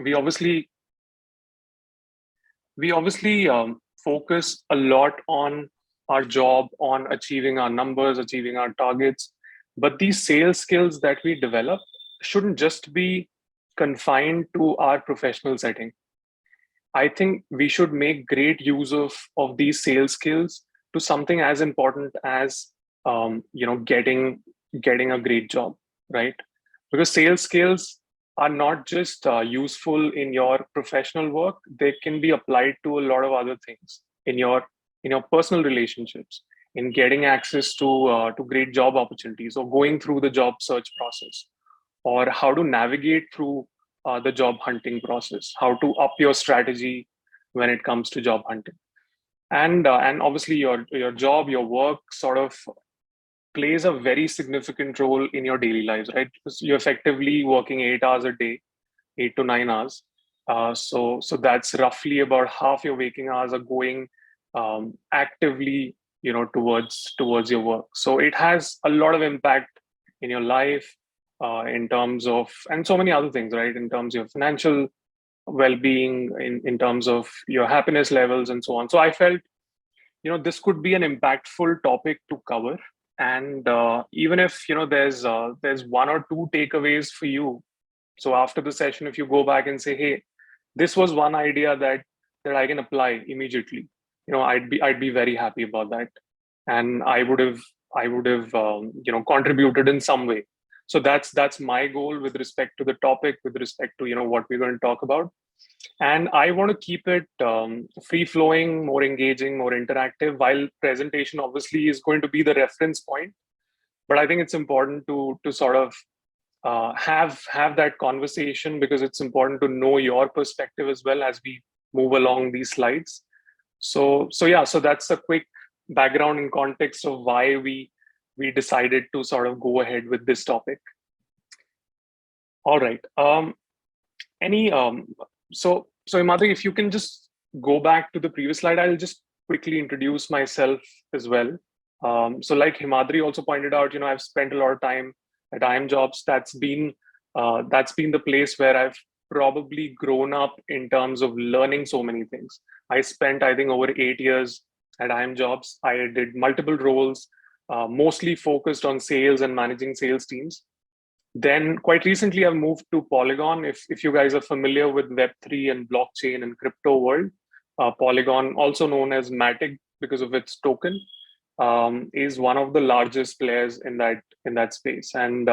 we obviously focus a lot on our job, on achieving our numbers, achieving our targets. But these sales skills that we develop shouldn't just be confined to our professional setting. I think we should make great use of these sales skills to something as important as getting a great job, right? Because sales skills are not just useful in your professional work; they can be applied to a lot of other things in your personal relationships, in getting access to great job opportunities, or going through the job search process, or how to navigate through the job hunting process, how to up your strategy when it comes to job hunting. And obviously your job, your work sort of plays a very significant role in your daily lives, right? Because you're effectively working 8 hours a day, 8 to 9 hours. So that's roughly about half your waking hours are going actively, towards your work. So it has a lot of impact in your life, in terms of, and so many other things, right? In terms of your financial well-being, in terms of your happiness levels, and so on. So I felt, this could be an impactful topic to cover. And even if there's one or two takeaways for you, so after the session, if you go back and say, hey, this was one idea that I can apply immediately, I'd be very happy about that, and I would have contributed in some way. So that's my goal with respect to the topic, with respect to what we're going to talk about. And I want to keep it free flowing, more engaging, more interactive, while presentation obviously is going to be the reference point. But I think it's important to sort of have that conversation, because it's important to know your perspective as well as we move along these slides. So that's a quick background and context of why we decided to sort of go ahead with this topic. All right. Any so Himadri, if you can just go back to the previous slide, I'll just quickly introduce myself as well. So like Himadri also pointed out, I've spent a lot of time at IIM Jobs. That's been the place where I've probably grown up in terms of learning so many things. I spent, I think, over 8 years at IIM Jobs. I did multiple roles, mostly focused on sales and managing sales teams. Then quite recently, I've moved to Polygon. If you guys are familiar with Web3 and blockchain and crypto world, Polygon, also known as Matic because of its token, is one of the largest players in that space. And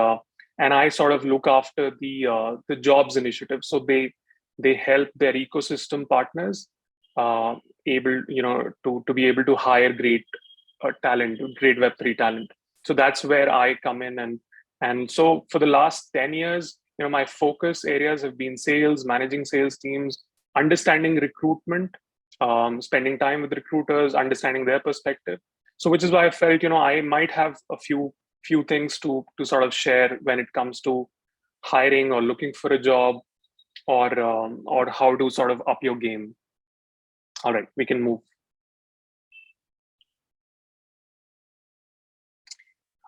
I sort of look after the jobs initiative. So they help their ecosystem partners able to be able to hire great talent, great Web3 talent. So that's where I come in. And so for the last 10 years, my focus areas have been sales, managing sales teams, understanding recruitment, spending time with recruiters, understanding their perspective. So which is why I felt, I might have a few things to sort of share when it comes to hiring or looking for a job, or how to sort of up your game. All right, we can move.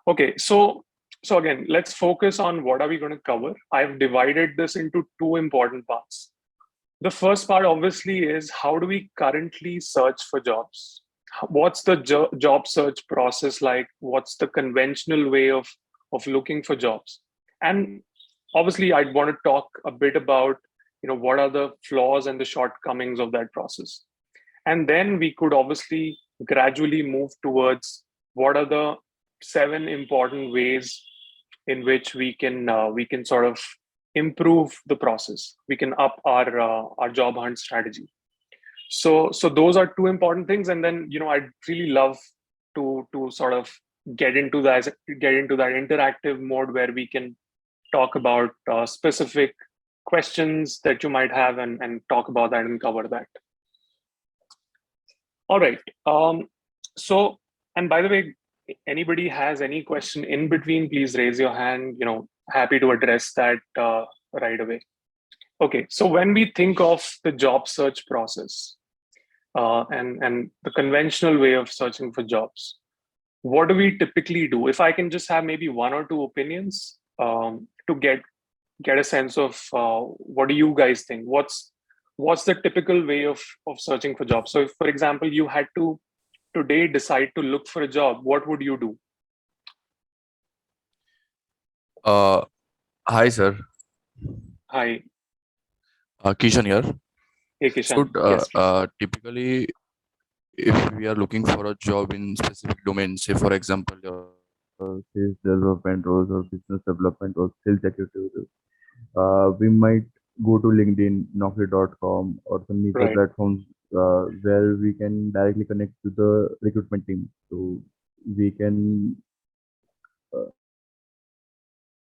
Okay, so again, let's focus on what are we going to cover. I've divided this into two important parts. The first part obviously is, how do we currently search for jobs? What's the job search process like? What's the conventional way of looking for jobs? And obviously I'd want to talk a bit about, what are the flaws and the shortcomings of that process. And then we could obviously gradually move towards what are the 7 important ways in which we can sort of improve the process. We can up our job hunt strategy. So those are 2 important things. And then I'd really love to sort of get into that interactive mode where we can talk about specific questions that you might have and talk about that and cover that. All right. So, and by the way, anybody has any question in between, please raise your hand. Happy to address that right away. Okay, so when we think of the job search process and the conventional way of searching for jobs, what do we typically do? If I can just have maybe 1 or 2 opinions to get a sense of what do you guys think? What's the typical way of searching for jobs? So if, for example, you had to today decide to look for a job, what would you do? Uh, Hi, sir. Hi. Kishan here. Hey, So, Kishan. Yes, please. typically, if we are looking for a job in specific domain, say for example, sales development roles or business development or sales executive roles, we might go to LinkedIn, Naukri.com, or some media Right. platforms where we can directly connect to the recruitment team. So we can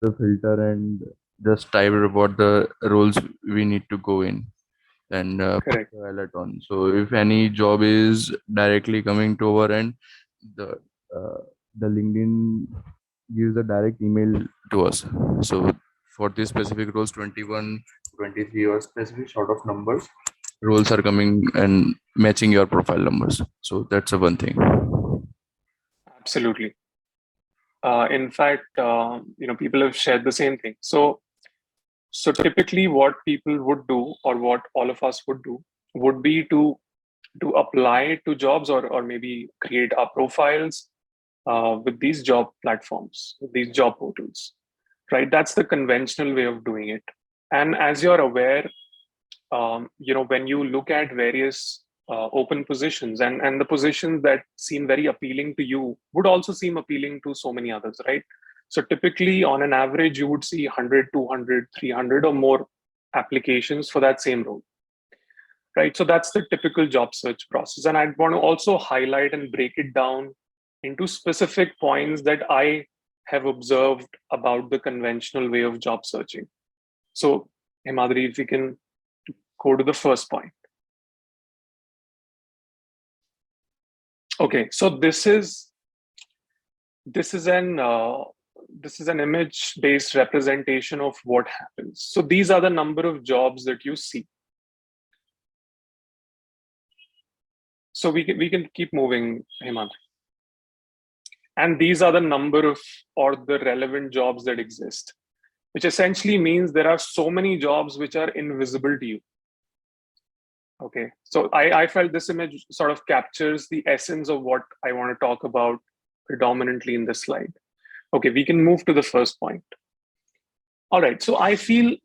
the filter and just type about the roles we need to go in and put Correct. the alert on. So if any job is directly coming to our end, the uh, the LinkedIn gives a direct email to us. So for these specific roles, 21, 23 or specific sort of numbers, roles are coming and matching your profile numbers. So that's a one thing. Absolutely. In fact, people have shared the same thing. So typically, what people would do, or what all of us would do, would be to apply to jobs, or maybe create our profiles with these job platforms, with these job portals. Right. That's the conventional way of doing it. And as you're aware, when you look at various open positions, and the positions that seem very appealing to you would also seem appealing to so many others, right? So typically on an average you would see 100, 200, 300 or more applications for that same role, right? So that's the typical job search process, and I'd want to also highlight and break it down into specific points that I have observed about the conventional way of job searching. So Himadri, if we can go to the first point. Okay, so this is an image based representation of what happens. So these are the number of jobs that you see. So we can keep moving, Hemant. And these are the number of, or the relevant jobs that exist, which essentially means there are so many jobs which are invisible to you. Okay, so I felt this image sort of captures the essence of what I want to talk about predominantly in this slide. Okay, we can move to the first point. All right, so I feel,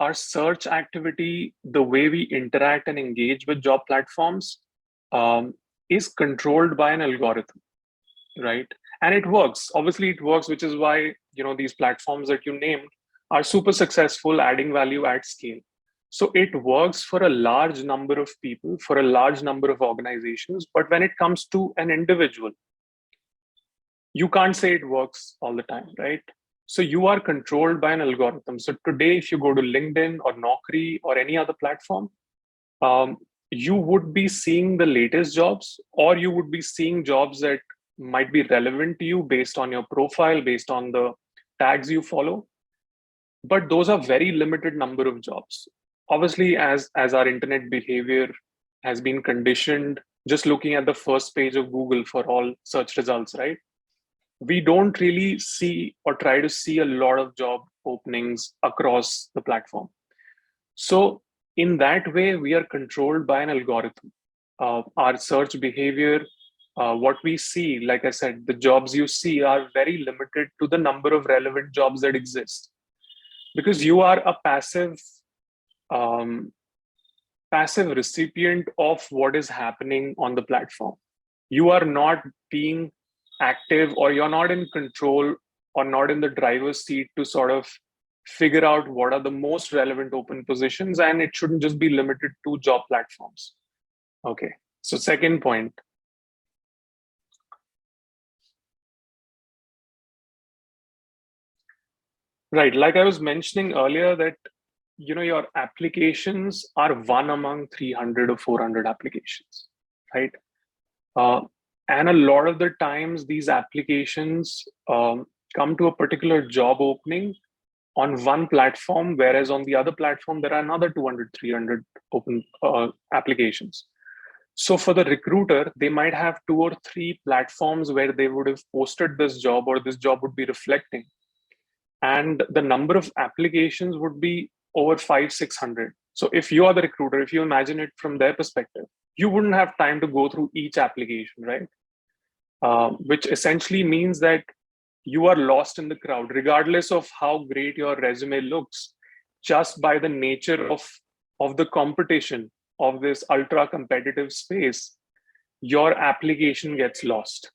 our search activity, the way we interact and engage with job platforms, is controlled by an algorithm, right? And it works. Obviously, it works, which is why these platforms that you named are super successful, adding value at scale. So it works for a large number of people, for a large number of organizations. But when it comes to an individual, you can't say it works all the time, right? So you are controlled by an algorithm. So today, if you go to LinkedIn or Naukri or any other platform, you would be seeing the latest jobs, or you would be seeing jobs that might be relevant to you based on your profile, based on the tags you follow. But those are very limited number of jobs. Obviously, as our internet behavior has been conditioned, just looking at the first page of Google for all search results, right? We don't really see or try to see a lot of job openings across the platform. So in that way, we are controlled by an algorithm. Our search behavior, what we see, like I said, the jobs you see are very limited to the number of relevant jobs that exist, because you are a um, passive recipient of what is happening on the platform. You are not being active, or you're not in control, or not in the driver's seat to sort of figure out what are the most relevant open positions, and it shouldn't just be limited to job platforms. Okay, so second point. Right, like I was mentioning earlier, that your applications are one among 300 or 400 applications, right? uh, and a lot of the times these applications come to a particular job opening on one platform, whereas on the other platform there are another 200, 300 open applications. So for the recruiter, they might have two or three platforms where they would have posted this job, or this job would be reflecting. and the number of applications would be over 500-600. So if you are the recruiter, if you imagine it from their perspective, you wouldn't have time to go through each application, right? Which essentially means that you are lost in the crowd, regardless of how great your resume looks, just by the nature of the competition of this ultra competitive space, your application gets lost.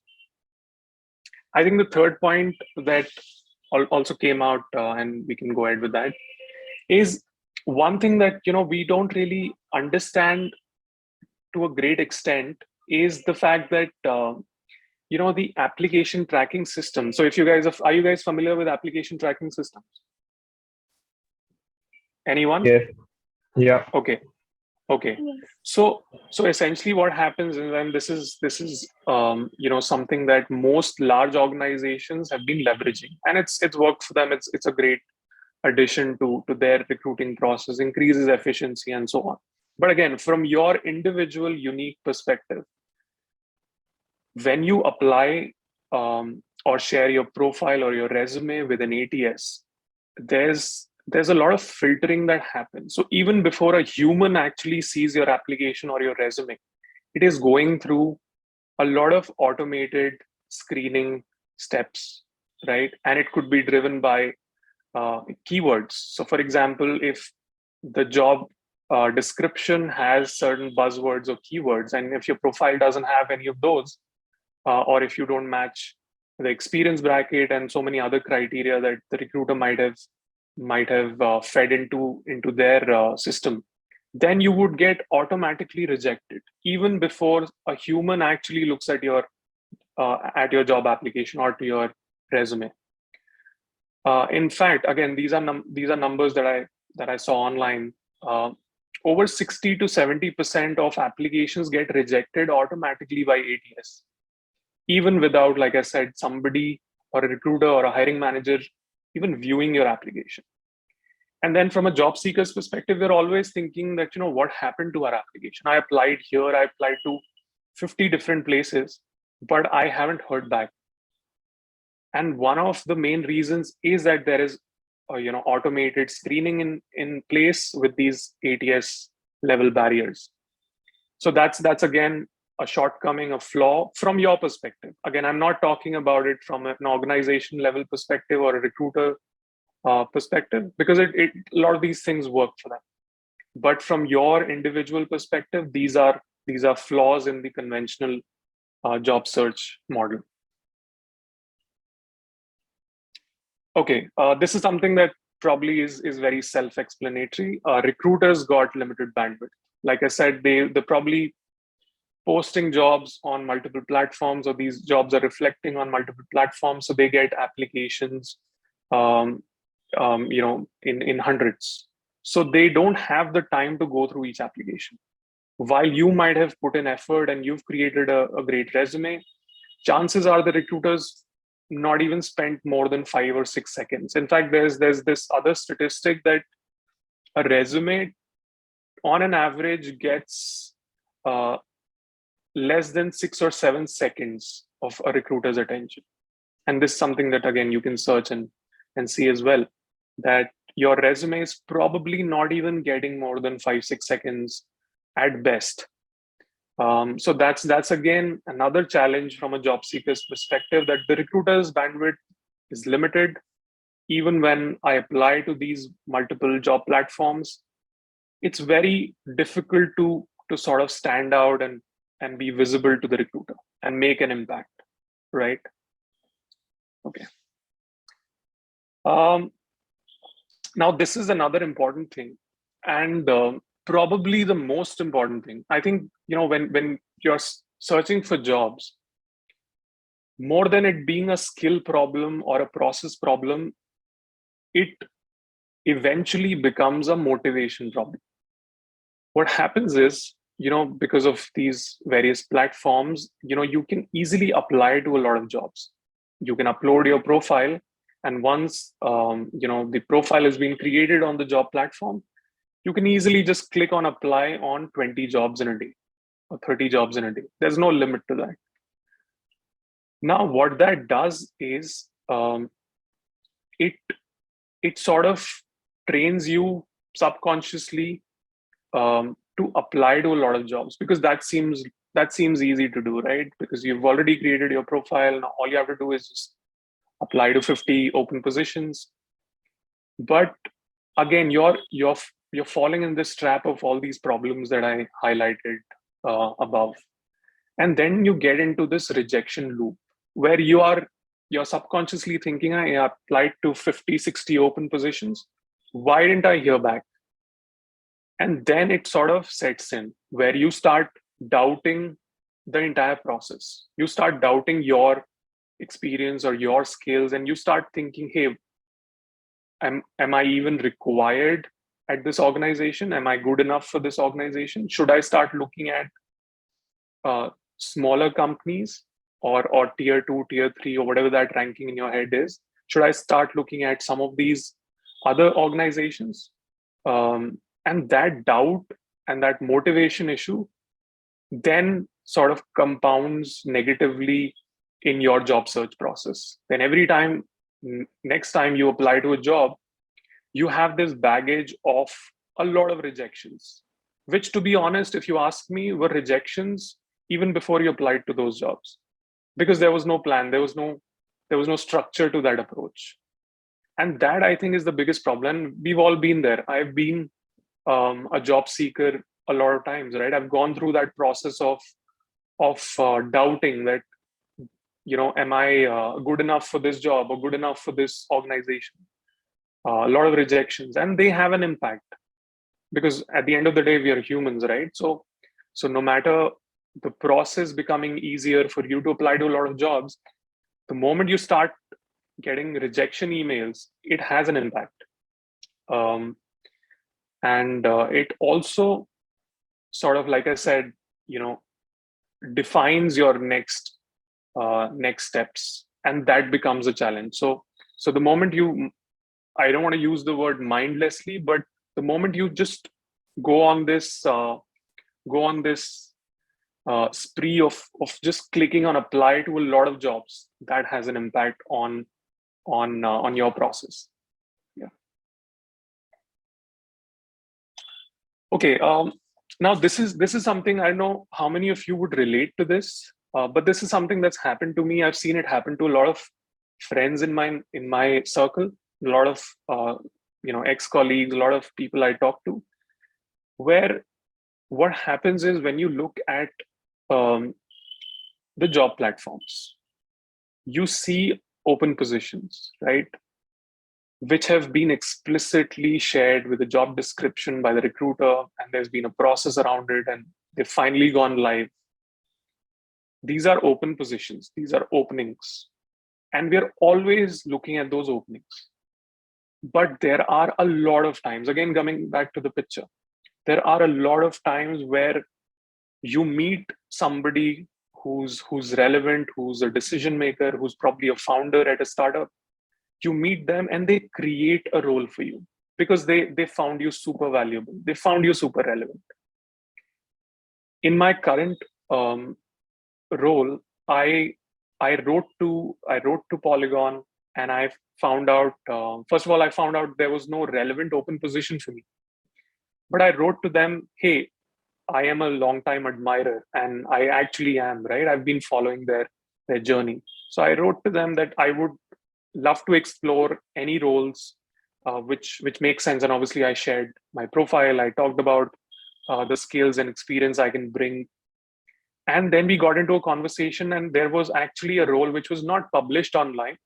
I think the third point that also came out, and we can go ahead with that, is one thing that we don't really understand to a great extent is the fact that the application tracking system. So if you guys are you guys familiar with application tracking systems? Anyone? Yes. Yeah. Okay. So essentially what happens is, and this is something that most large organizations have been leveraging, and it's worked for them. It's a great addition to their recruiting process, increases efficiency and so on. But again, from your individual unique perspective, when you apply or share your profile or your resume with an ATS, there's a lot of filtering that happens. So even before a human actually sees your application or your resume, it is going through a lot of automated screening steps, right? And it could be driven by keywords. So for example, if the job description has certain buzzwords or keywords, and if your profile doesn't have any of those, or if you don't match the experience bracket and so many other criteria that the recruiter might have fed into their system, then you would get automatically rejected even before a human actually looks at your job application or to your resume. In fact, again, these are numbers that I saw online. Over 60 to 70% of applications get rejected automatically by ATS, even without, like I said, somebody or a recruiter or a hiring manager even viewing your application. And then from a job seeker's perspective, we're always thinking that, what happened to our application? I applied here, I applied to 50 different places, but I haven't heard back. And one of the main reasons is that there is automated screening in place with these ATS level barriers. So that's again a shortcoming, a flaw from your perspective. Again, I'm not talking about it from an organization level perspective or a recruiter perspective, because a lot of these things work for them. But from your individual perspective, these are flaws in the conventional job search model. Okay, this is something that probably is very self-explanatory. Recruiters got limited bandwidth. Like I said, they're probably posting jobs on multiple platforms, or these jobs are reflecting on multiple platforms, so they get applications in hundreds. So they don't have the time to go through each application. While you might have put in effort and you've created a great resume, chances are the recruiters not even spent more than 5 or 6 seconds. In fact, there's this other statistic that a resume on an average gets less than 6 or 7 seconds of a recruiter's attention. And this is something that, again, you can search and see as well, that your resume is probably not even getting more than 5-6 seconds at best. So that's again another challenge from a job seeker's perspective, that the recruiter's bandwidth is limited. Even when I apply to these multiple job platforms, it's very difficult to sort of stand out and be visible to the recruiter and make an impact, right? Okay. Now this is another important thing, and probably the most important thing. I think, when you're searching for jobs, more than it being a skill problem or a process problem, it eventually becomes a motivation problem. What happens is, because of these various platforms, you can easily apply to a lot of jobs. You can upload your profile, and once the profile has been created on the job platform, you can easily just click on apply on 20 jobs in a day or 30 jobs in a day. There's no limit to that. Now, what that does is it it sort of trains you subconsciously to apply to a lot of jobs, because that seems easy to do, right? Because you've already created your profile. Now all you have to do is just apply to 50 open positions. But again, you're falling in this trap of all these problems that I highlighted above, and then you get into this rejection loop where you're subconsciously thinking, I applied to 50, 60 open positions. Why didn't I hear back? And then it sort of sets in where you start doubting the entire process. You start doubting your experience or your skills, and you start thinking, hey, am I even required at this organization? Am I good enough for this organization? Should I start looking at smaller companies, or tier 2, tier 3, or whatever that ranking in your head is? Should I start looking at some of these other organizations? And that doubt and that motivation issue then sort of compounds negatively in your job search process. Then every time, next time you apply to a job, you have this baggage of a lot of rejections, which, to be honest, if you ask me, were rejections even before you applied to those jobs, because there was no plan, there was no structure to that approach. And that, I think, is the biggest problem. We've all been there. I've been a job seeker a lot of times, right? I've gone through that process of doubting that, am I good enough for this job or good enough for this organization? A lot of rejections, and they have an impact, because at the end of the day, we are humans, right? So no matter the process becoming easier for you to apply to a lot of jobs, the moment you start getting rejection emails, it has an impact. And it also sort of, like I said, defines your next steps, and that becomes a challenge. So the moment I don't want to use the word mindlessly, but the moment you just go on this spree of just clicking on apply to a lot of jobs, that has an impact on your process. Yeah. Okay. Now this is something, I don't know how many of you would relate to this, but this is something that's happened to me. I've seen it happen to a lot of friends in my circle, a lot of ex-colleagues, a lot of people I talk to, where what happens is, when you look at the job platforms, you see open positions, right, which have been explicitly shared with a job description by the recruiter, and there's been a process around it, and they've finally gone live. These are open positions, these are openings, and we're always looking at those openings. But there are a lot of times, again, coming back to the picture, there are a lot of times where you meet somebody who's relevant, who's a decision maker, who's probably a founder at a startup. You meet them and they create a role for you because they found you super valuable, they found you super relevant. In my current role, I wrote to Polygon, and I found out, first of all, I found out there was no relevant open position for me. But I wrote to them, hey, I am a long time admirer, and I actually am, right? I've been following their journey. So I wrote to them that I would love to explore any roles which make sense. And obviously I shared my profile. I talked about the skills and experience I can bring. And then we got into a conversation, and there was actually a role which was not published online,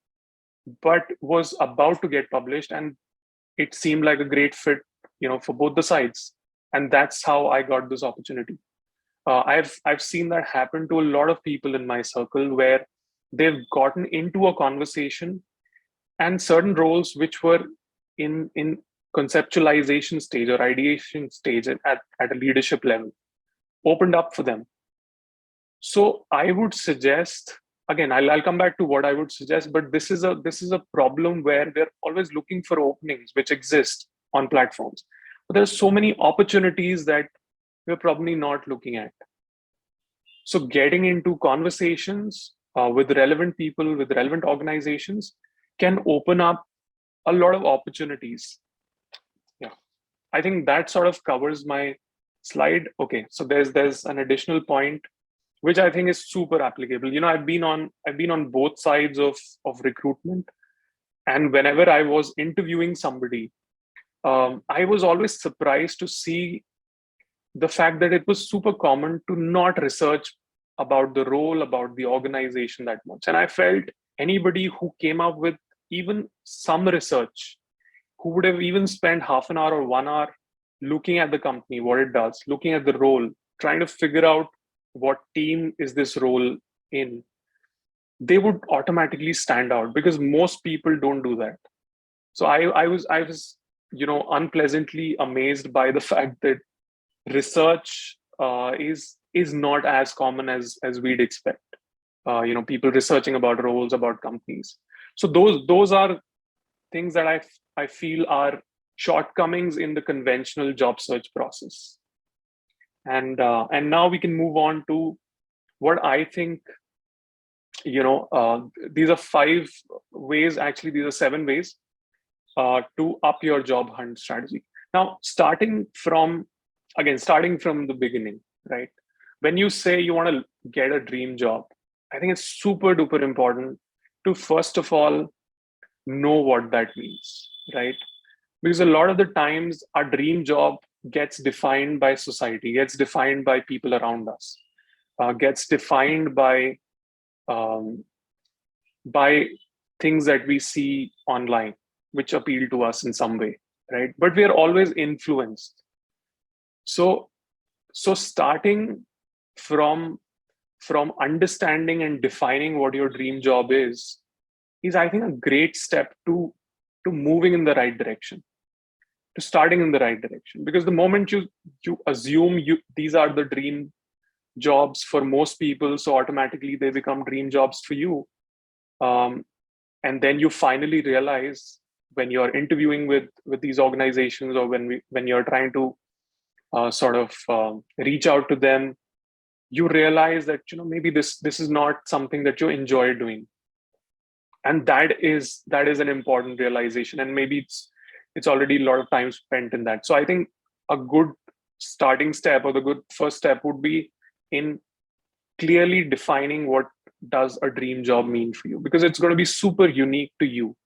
but was about to get published. And it seemed like a great fit, for both the sides. And that's how I got this opportunity. I've seen that happen to a lot of people in my circle, where they've gotten into a conversation, and certain roles which were in conceptualization stage or ideation stage at a leadership level opened up for them. So I would suggest, again, I'll come back to what I would suggest, but this is a problem where we're always looking for openings which exist on platforms, but there's so many opportunities that we're probably not looking at. So getting into conversations with relevant people, with relevant organizations, can open up a lot of opportunities. Yeah, I think that sort of covers my slide. Okay, so there's an additional point which I think is super applicable. I've been on both sides of recruitment, and whenever I was interviewing somebody, I was always surprised to see the fact that it was super common to not research about the role, about the organization that much. And I felt anybody who came up with even some research, who would have even spent half an hour or 1 hour looking at the company, what it does, looking at the role, trying to figure out what team is this role in, they would automatically stand out because most people don't do that. So I was unpleasantly amazed by the fact that research is not as common as we'd expect. People researching about roles, about companies. So those are things that I feel are shortcomings in the conventional job search process. And now we can move on to what I think. These are 5 ways. Actually, these are 7 ways to up your job hunt strategy. Now, starting from the beginning, right? When you say you want to get a dream job, I think it's super duper important to first of all know what that means, right? Because a lot of the times our dream job gets defined by society, gets defined by people around us, gets defined um, by things that we see online, which appeal to us in some way, right? But we are always influenced. So starting from understanding and defining what your dream job is I think a great step to moving in the right direction, to starting in the right direction. Because the moment you assume these are the dream jobs for most people, so automatically they become dream jobs for you. And then you finally realize when you're interviewing with these organizations, or when you're trying to reach out to them, you realize that maybe this is not something that you enjoy doing. And that is an important realization, and maybe it's already a lot of time spent in that. So I think a good starting step, or the good first step, would be in clearly defining what does a dream job mean for you, because it's going to be super unique to you.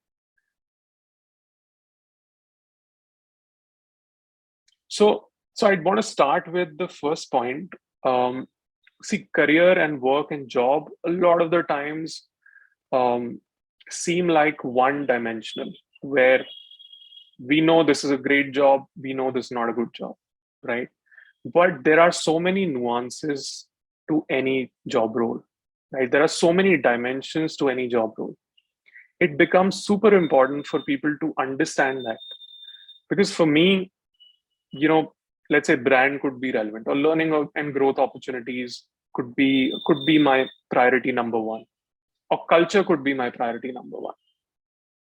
So I'd want to start with the first point. See, career and work and job a lot of the times um, seem like one dimensional, where we know this is a great job, we know this is not a good job, right? But there are so many nuances to any job role, right? There are so many dimensions to any job role. It becomes super important for people to understand that. Because for me, let's say brand could be relevant, or learning and growth opportunities could be my priority number one, or culture could be my priority number one.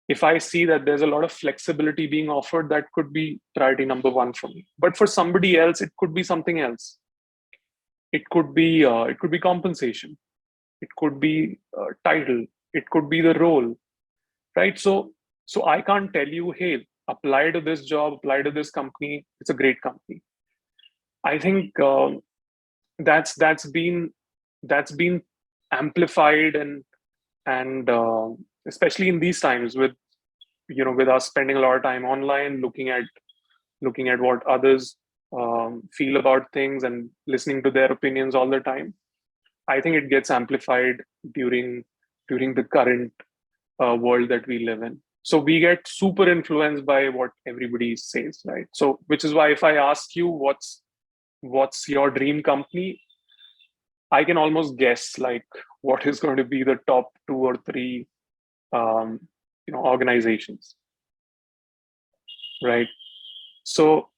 If I see that there's a lot of flexibility being offered, that could be priority number one for me. But for somebody else, it could be something else. It could be compensation, it could be title, it could be the role, right? So I can't tell you, hey, apply to this job, apply to this company, it's a great company. I think that's been amplified, and especially in these times, with us spending a lot of time online, looking at what others feel about things and listening to their opinions all the time. I think it gets amplified during the current world that we live in. So we get super influenced by what everybody says, right? So which is why if I ask you what's your dream company, I can almost guess like what is going to be the top 2 or 3 um, organizations, right? So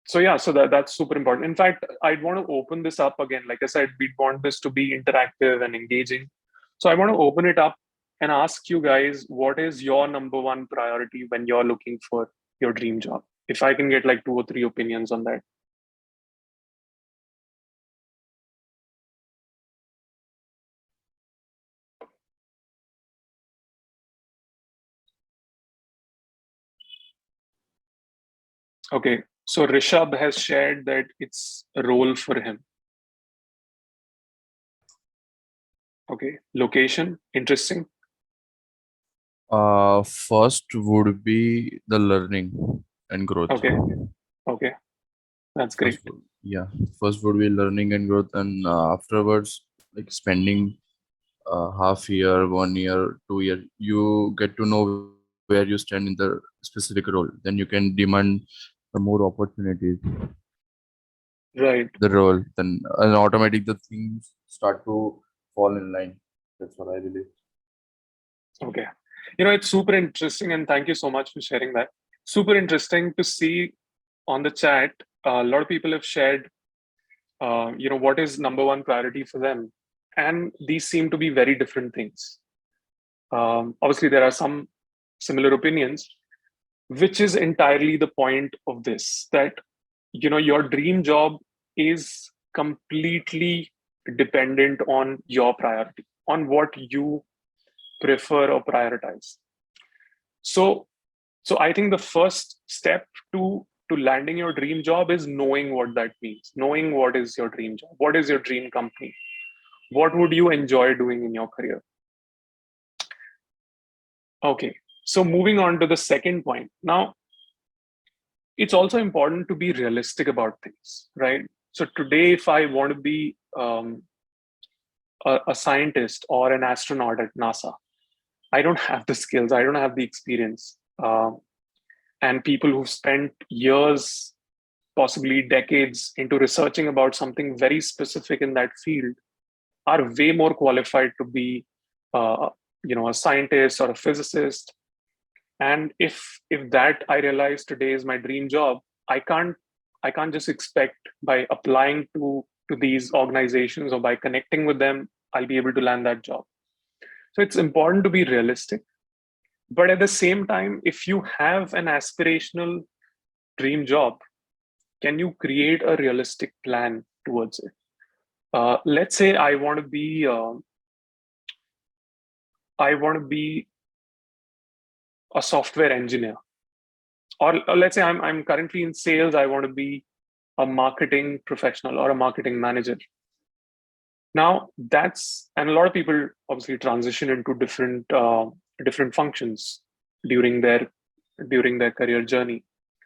so yeah, so that's super important. In fact, I'd want to open this up again. Like I said, we'd want this to be interactive and engaging. So I want to open it up and ask you guys, what is your number one priority when you're looking for your dream job? If I can get like 2 or 3 opinions on that. Okay. So Rishabh has shared that it's a role for him. Okay. Location, interesting. First would be the learning and growth. Okay. Okay. That's great. Yeah, first would be learning and growth, and afterwards, like spending half year, 1 year, 2 year, you get to know where you stand in the specific role. Then you can demand the more opportunities, Right. the role, then and automatic the things start to fall in line. That's what I believe. Okay. It's super interesting, and thank you so much for sharing that. Super interesting to see on the chat. A lot of people have shared, what is number one priority for them, and these seem to be very different things. Obviously, there are some similar opinions, which is entirely the point of this. That your dream job is completely dependent on your priority, on what you prefer or prioritize. So so I think the first step to landing your dream job is knowing what that means, knowing what is your dream job, what is your dream company, what would you enjoy doing in your career. Okay, so moving on to the second point. Now, it's also important to be realistic about things, right? So today, if I want to be a scientist or an astronaut at NASA, I don't have the skills, I don't have the experience. And people who've spent years, possibly decades, into researching about something very specific in that field are way more qualified to be, a scientist or a physicist. And if that I realize today is my dream job, I can't I can't just expect by applying to these organizations or by connecting with them, I'll be able to land that job. So it's important to be realistic. But at the same time, if you have an aspirational dream job, can you create a realistic plan towards it? Let's say I want to be a software engineer, or let's say I'm currently in sales. I want to be a marketing professional or a marketing manager. Now and a lot of people obviously transition into different functions during their during their career journey.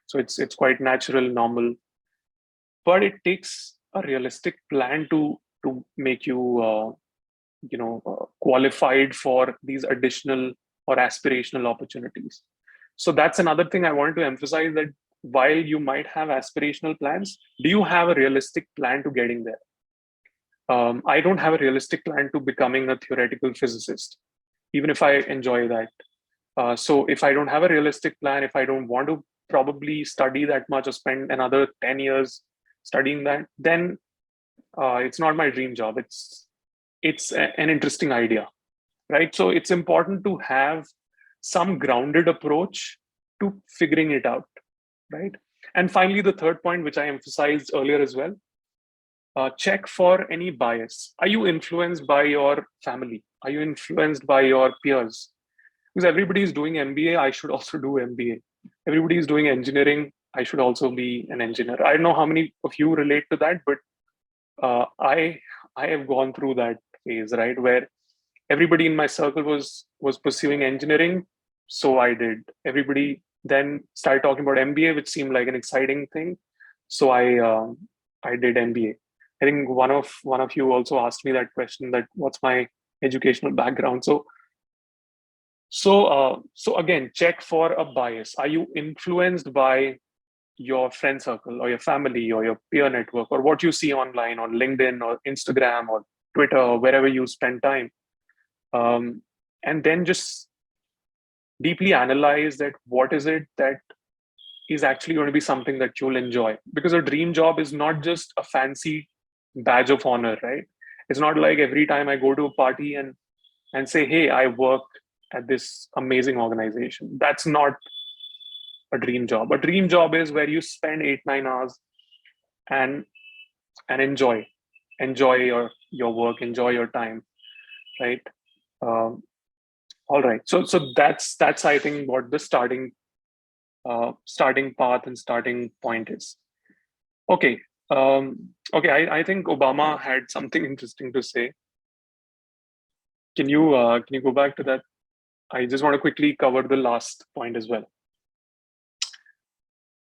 So it's quite natural, normal, but it takes a realistic plan to make you qualified for these additional or aspirational opportunities. So that's another thing I wanted to emphasize, that while you might have aspirational plans, do you have a realistic plan to getting there? I don't have a realistic plan to becoming a theoretical physicist, even if I enjoy that. So if I don't have a realistic plan, if I don't want to probably study that much or spend another 10 years studying that, then it's not my dream job. An interesting idea, right? So it's important to have some grounded approach to figuring it out, right? And finally, the third point, which I emphasized earlier as well, check for any bias. Are you influenced by your family? Are you influenced by your peers? Because everybody is doing MBA, I should also do MBA. Everybody is doing engineering, I should also be an engineer. I don't know how many of you relate to that, but I have gone through that phase, right, where everybody in my circle was pursuing engineering, so I did. Everybody then started talking about MBA, which seemed like an exciting thing, so I did MBA. I think one of you also asked me that question, that what's my educational background. So again, check for a bias. Are you influenced by your friend circle or your family or your peer network or what you see online on LinkedIn or Instagram or Twitter or wherever you spend time? And then just deeply analyze that what is it that is actually going to be something that you'll enjoy, because a dream job is not just a fancy badge of honor, right? It's not like every time I go to a party and say, hey, I work at this amazing organization. That's not a dream job. A dream job is where you spend 8-9 hours and enjoy your work, enjoy your time, right? um, all right, so that's I think what the starting starting path and starting point is. Okay. Okay. I think Obama had something interesting to say. Can you go back to that? I just want to quickly cover the last point as well.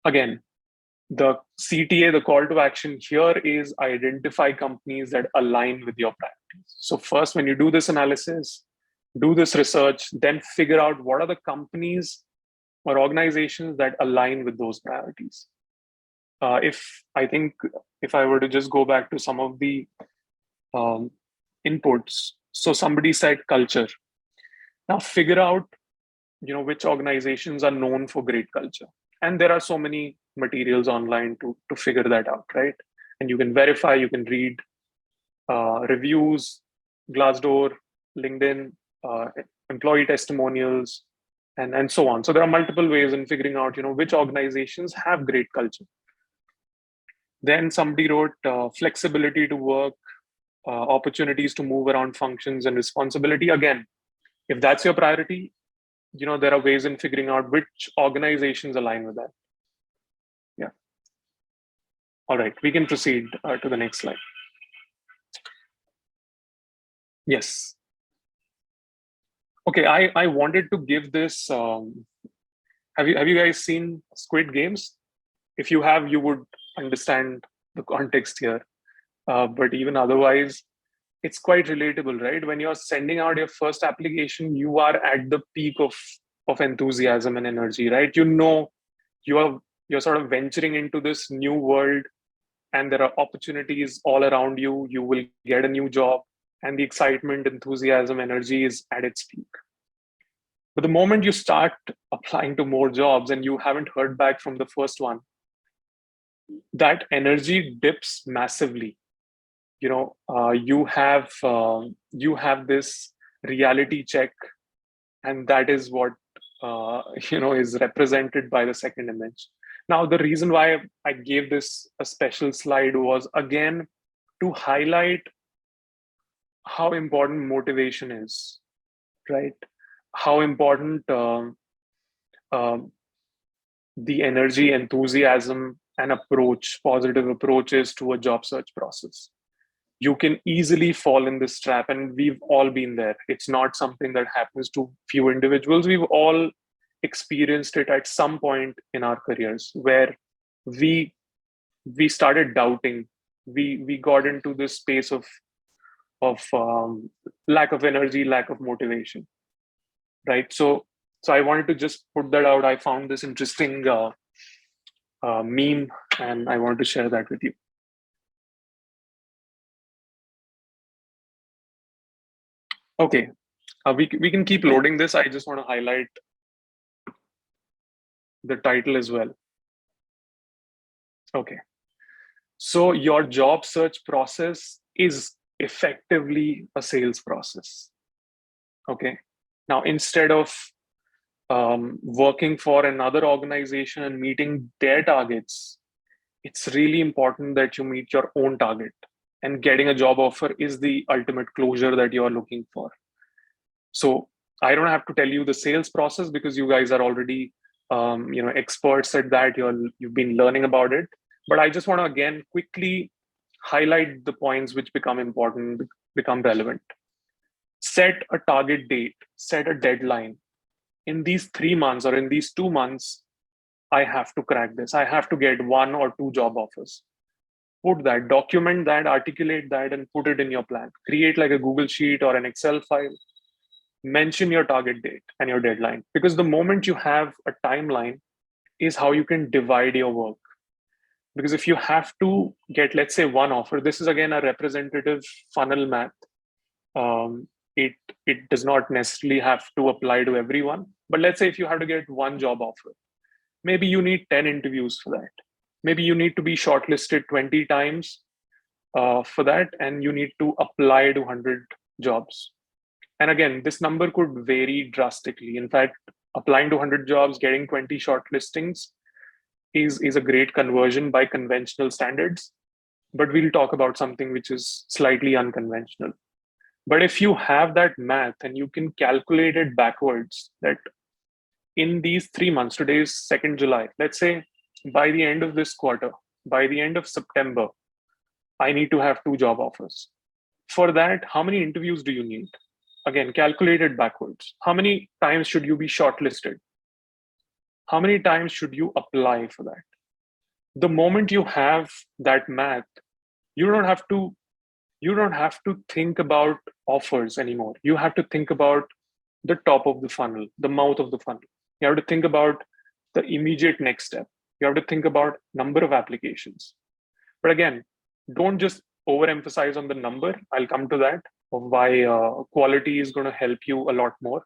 Again, the CTA, the call to action here is identify companies that align with your priorities. So first, when you do this analysis, do this research, then figure out what are the companies or organizations that align with those priorities. If I were to just go back to some of the inputs, so somebody said culture. Now figure out, which organizations are known for great culture, and there are so many materials online to figure that out, right? And you can verify, you can read reviews, Glassdoor, LinkedIn, employee testimonials, and so on. So there are multiple ways in figuring out, which organizations have great culture. Then somebody wrote flexibility to work, opportunities to move around functions and responsibility. Again, if that's your priority, there are ways in figuring out which organizations align with that. Yeah. All right, we can proceed to the next slide. Yes. Okay, I wanted to give this. Have you guys seen Squid Games? If you have, you would understand the context here. But even otherwise, it's quite relatable, right? When you're sending out your first application, you are at the peak of enthusiasm and energy, right? You're sort of venturing into this new world, and there are opportunities all around you. You will get a new job, and the excitement, enthusiasm, energy is at its peak. But the moment you start applying to more jobs and you haven't heard back from the first one, that energy dips massively. You have this reality check, and that is what is represented by the second image. Now, the reason why I gave this a special slide was, again, to highlight how important motivation is, right? How important the energy, enthusiasm, and positive approaches to a job search process. You can easily fall in this trap, and we've all been there. It's not something that happens to few individuals. We've all experienced it at some point in our careers, where we started doubting. We got into this space of lack of energy, lack of motivation, right? So I wanted to just put that out. I found this interesting meme, and I wanted to share that with you. Okay, we can keep loading this. I just want to highlight the title as well. Okay, so your job search process is effectively a sales process. Okay, now instead of working for another organization and meeting their targets, it's really important that you meet your own target. And getting a job offer is the ultimate closure that you are looking for. So I don't have to tell you the sales process, because you guys are already experts at that. You've been learning about it. But I just want to again quickly highlight the points which become important, become relevant. Set a target date, set a deadline. In these 3 months or in these 2 months, I have to crack this. I have to get 1 or 2 job offers. Put that, document that, articulate that, and put it in your plan. Create like a Google Sheet or an Excel file. Mention your target date and your deadline, because the moment you have a timeline is how you can divide your work. Because if you have to get, let's say, 1 offer, this is again a representative funnel math. It does not necessarily have to apply to everyone. But let's say if you have to get 1 job offer, maybe you need 10 interviews for that. Maybe you need to be shortlisted 20 times for that, and you need to apply to 100 jobs. And again, this number could vary drastically. In fact, applying to 100 jobs, getting 20 shortlistings is a great conversion by conventional standards. But we'll talk about something which is slightly unconventional. But if you have that math and you can calculate it backwards, that in these 3 months, today is 2nd July, let's say by the end of this quarter, by the end of September, I need to have 2 job offers. For that, how many interviews do you need? Again, calculate it backwards. How many times should you be shortlisted? How many times should you apply for that? The moment you have that math, you don't have to think about offers anymore. You have to think about the top of the funnel, the mouth of the funnel. You have to think about the immediate next step. You have to think about number of applications. But again, don't just overemphasize on the number. I'll come to that, of why quality is going to help you a lot more.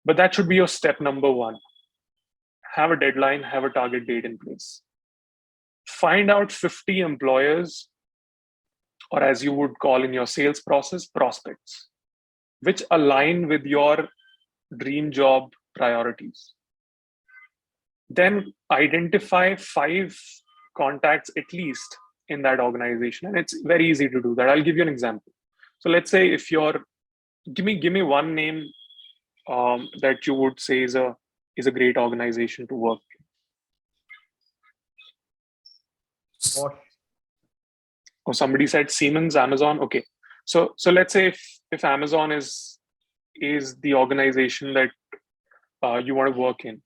But that should be your step number 1. Have a deadline, have a target date in place. Find out 50 employers, or as you would call in your sales process, prospects, which align with your dream job priorities. Then identify 5 contacts at least in that organization. And it's very easy to do that. I'll give you an example. So let's say if you're, give me one name that you would say is a great organization to work in. Oh, somebody said Siemens, Amazon. Okay. So let's say if Amazon is the organization that you want to work in,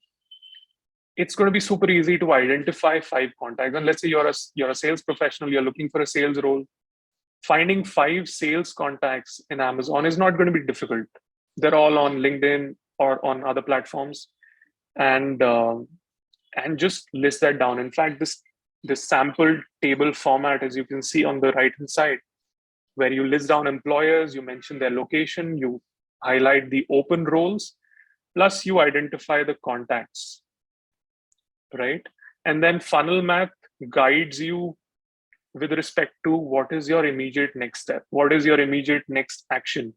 it's going to be super easy to identify 5 contacts. And let's say you're a sales professional, you're looking for a sales role. Finding 5 sales contacts in Amazon is not going to be difficult. They're all on LinkedIn or on other platforms, and just list that down. In fact, this sample table format, as you can see on the right hand side, where you list down employers, you mention their location, you highlight the open roles, plus you identify the contacts, right? And then funnel math guides you with respect to what is your immediate next step, what is your immediate next action,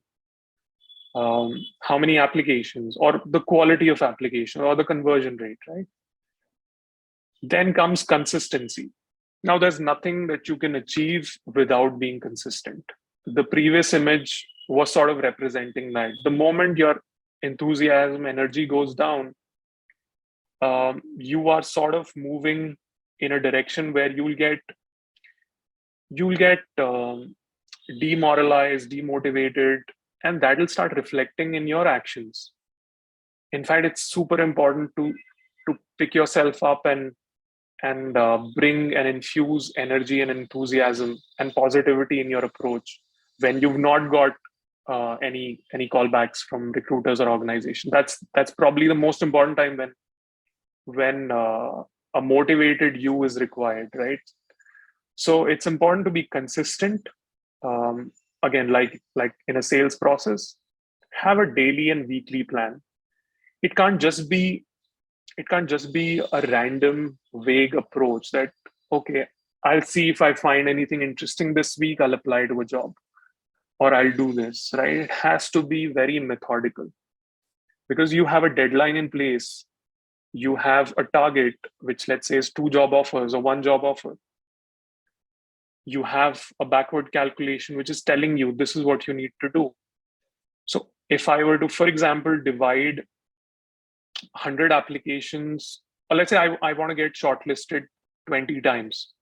how many applications, or the quality of application, or the conversion rate, right? Then comes consistency. Now, there's nothing that you can achieve without being consistent. The previous image was sort of representing that. The moment your enthusiasm, energy goes down, you are sort of moving in a direction where you'll get demoralized, demotivated, and that'll start reflecting in your actions. In fact, it's super important to pick yourself up and bring and infuse energy and enthusiasm and positivity in your approach when you've not got any callbacks from recruiters or organizations. That's probably the most important time when a motivated you is required, right? So it's important to be consistent. Again, like in a sales process, have a daily and weekly plan. It can't just be a random, vague approach that, okay, I'll see if I find anything interesting this week, I'll apply to a job, or I'll do this, right? It has to be very methodical, because you have a deadline in place. You have a target, which let's say is 2 job offers or 1 job offer. You have a backward calculation, which is telling you this is what you need to do. So if I were to, for example, divide 100 applications, or let's say I want to get shortlisted 20 times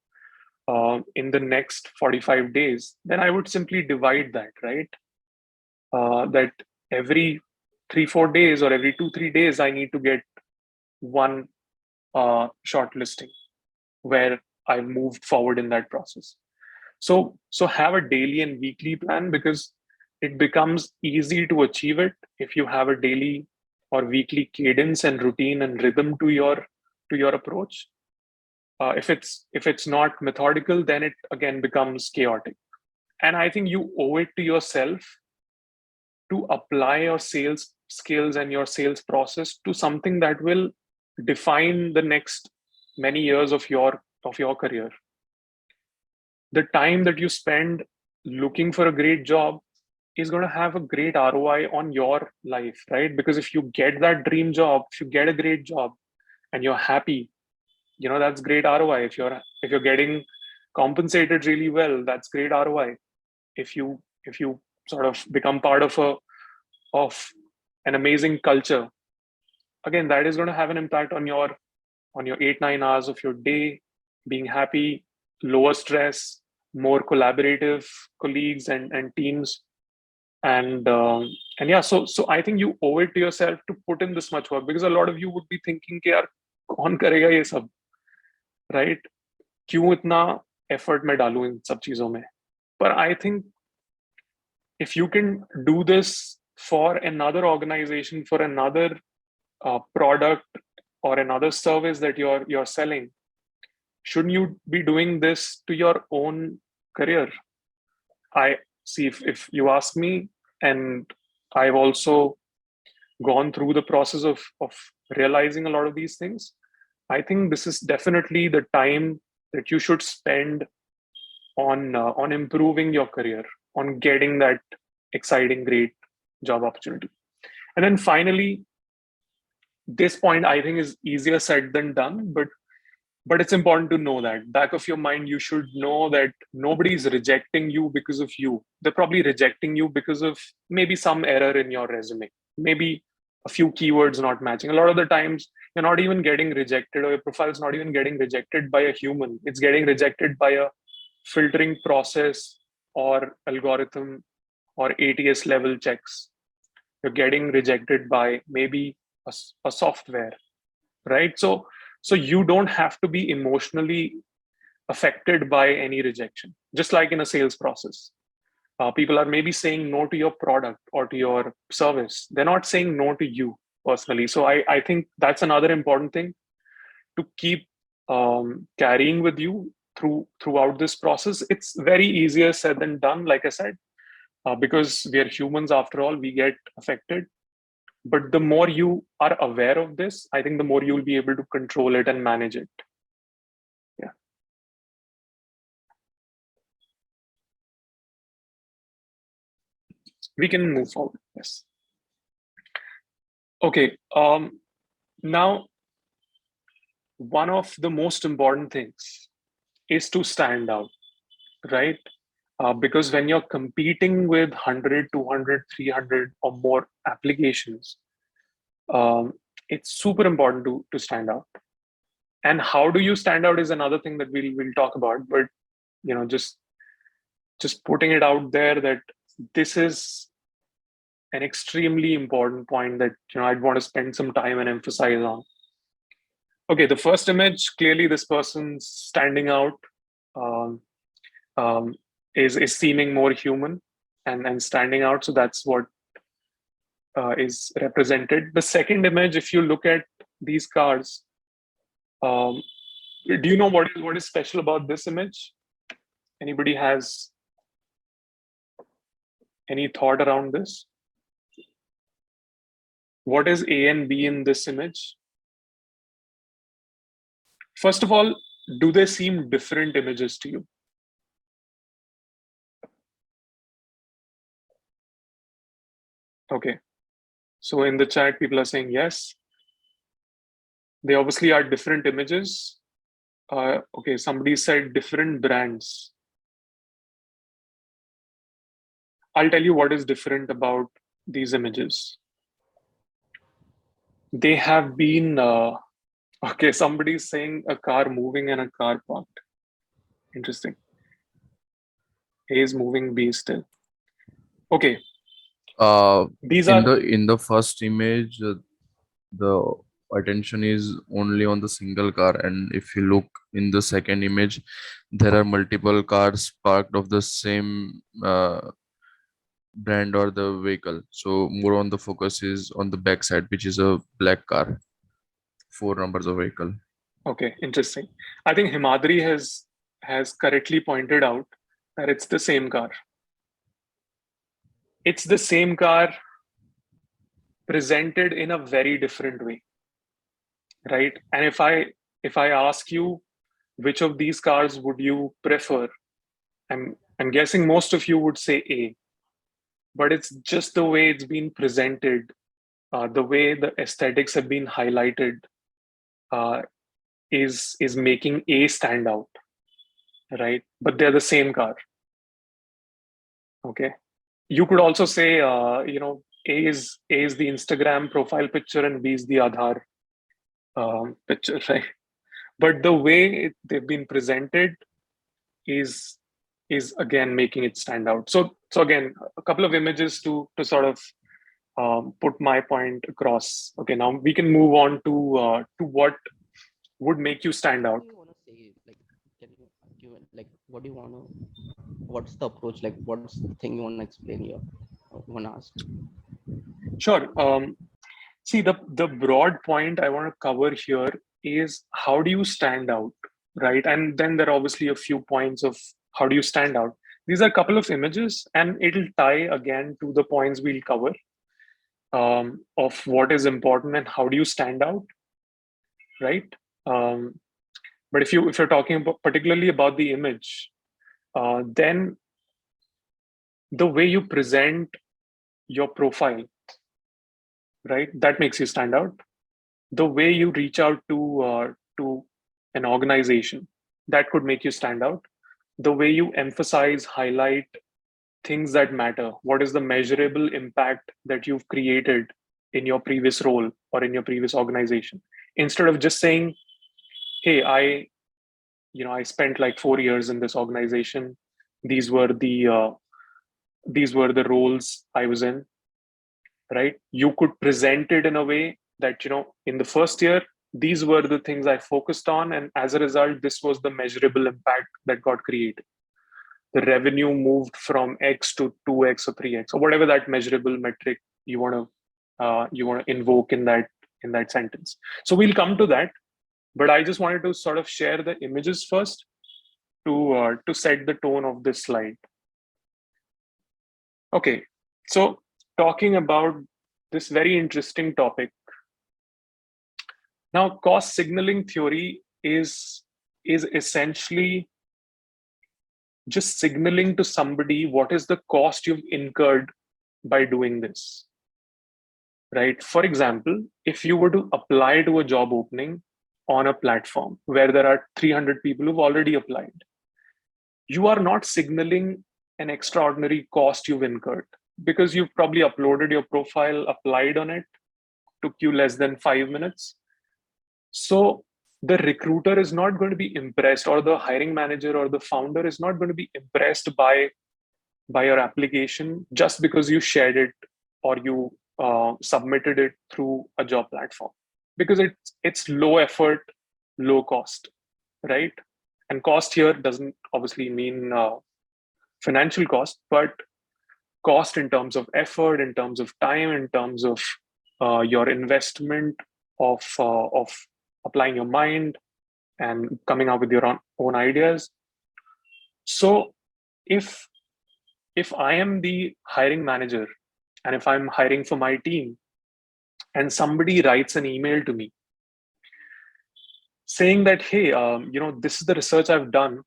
in the next 45 days, then I would simply divide that, right? That every 3-4 days or every 2-3 days, I need to get 1 shortlisting where I've moved forward in that process. So have a daily and weekly plan, because it becomes easy to achieve it if you have a daily or weekly cadence and routine and rhythm to your approach. If it's not methodical, then it again becomes chaotic. And I think you owe it to yourself to apply your sales skills and your sales process to something that will define the next many years of your career. The time that you spend looking for a great job is going to have a great ROI on your life, right? Because if you get that dream job, if you get a great job and you're happy, that's great ROI. If you're getting compensated really well, that's great ROI. If you sort of become part of an amazing culture, again, that is going to have an impact on your 8-9 hours of your day, being happy, lower stress, more collaborative colleagues and teams. And yeah, so I think you owe it to yourself to put in this much work, because a lot of you would be thinking कि यार कौन करेगा ये सब, right? क्यों इतना effort मैं डालूं इन सब चीजों में? But I think if you can do this for another organization, for another product or another service that you're selling, shouldn't you be doing this to your own career? I see, if you ask me, and I've also gone through the process of realizing a lot of these things, I think this is definitely the time that you should spend on improving your career, on getting that exciting, great job opportunity. And then finally, this point I think is easier said than done, but it's important to know that back of your mind, you should know that nobody's rejecting you because of you. They're probably rejecting you because of maybe some error in your resume, maybe a few keywords not matching. A lot of the times you're not even getting rejected, or your profile's not even getting rejected by a human. It's getting rejected by a filtering process or algorithm or ATS level checks. You're getting rejected by maybe a software, right? So you don't have to be emotionally affected by any rejection. Just like in a sales process, people are maybe saying no to your product or to your service. They're not saying no to you personally. So I think that's another important thing to keep carrying with you throughout this process. It's very easier said than done, like I said, because we are humans after all. We get affected. But the more you are aware of this, I think the more you'll be able to control it and manage it. Yeah. We can move forward. Yes. Okay. Now, one of the most important things is to stand out, right? Because when you're competing with 100, 200, 300 or more applications, it's super important to stand out. And how do you stand out is another thing that we'll talk about. But just putting it out there that this is an extremely important point that I'd want to spend some time and emphasize on. Okay, the first image, clearly this person's standing out, um, is seeming more human and standing out. So that's what is represented. The second image, if you look at these cars, do you know what is special about this image? Anybody has any thought around this? What is A and B in this image? First of all, do they seem different images to you? Okay. So in the chat, people are saying yes. They obviously are different images. Okay, somebody said different brands. I'll tell you what is different about these images. They have been, okay, somebody's saying a car moving and a car parked. Interesting. A is moving, B is still. Okay. These are in the first image, the attention is only on the single car, and if you look in the second image, there are multiple cars parked of the same brand or the vehicle. So more on the focus is on the back side, which is a black car, 4 numbers of vehicle. Okay, interesting. I think Himadri has correctly pointed out that it's the same car. It's the same car presented in a very different way, right? And if I ask you which of these cars would you prefer, I'm guessing most of you would say A, but it's just the way it's been presented, the way the aesthetics have been highlighted, is making A stand out, right? But they're the same car. Okay. You could also say, A is the Instagram profile picture and B is the Aadhaar picture, right? But the way they've been presented is again making it stand out. So again, a couple of images to sort of put my point across. Okay, now we can move on to what would make you stand out. What do you want to say? Like, can you give like what do you want to? What's the approach? Like, what's the thing you want to explain here? Want to ask? Sure. See, the broad point I want to cover here is how do you stand out, right? And then there are obviously a few points of how do you stand out. These are a couple of images, and it'll tie again to the points we'll cover of what is important and how do you stand out, right? Um, but if you're talking about particularly about the image, then the way you present your profile, right, that makes you stand out. The way you reach out to an organization, that could make you stand out. The way you emphasize, highlight things that matter. What is the measurable impact that you've created in your previous role or in your previous organization? Instead of just saying, "Hey, I spent like 4 years in this organization. These were the roles I was in." Right? You could present it in a way that, in the first year, these were the things I focused on. And as a result, this was the measurable impact that got created. The revenue moved from X to 2X or 3X, or whatever that measurable metric you want to invoke in that sentence. So we'll come to that. But I just wanted to sort of share the images first to set the tone of this slide. Okay, so talking about this very interesting topic. Now, cost signaling theory is essentially just signaling to somebody what is the cost you've incurred by doing this, right? For example, if you were to apply to a job opening on a platform where there are 300 people who've already applied, you are not signaling an extraordinary cost you've incurred because you've probably uploaded your profile, applied on it, took you less than 5 minutes. So the recruiter is not going to be impressed, or the hiring manager or the founder is not going to be impressed by your application just because you shared it or you submitted it through a job platform, because it's low effort, low cost, right? And cost here doesn't obviously mean financial cost, but cost in terms of effort, in terms of time, in terms of your investment of applying your mind and coming up with your own ideas. So if I am the hiring manager and if I'm hiring for my team and somebody writes an email to me saying that, hey, this is the research I've done.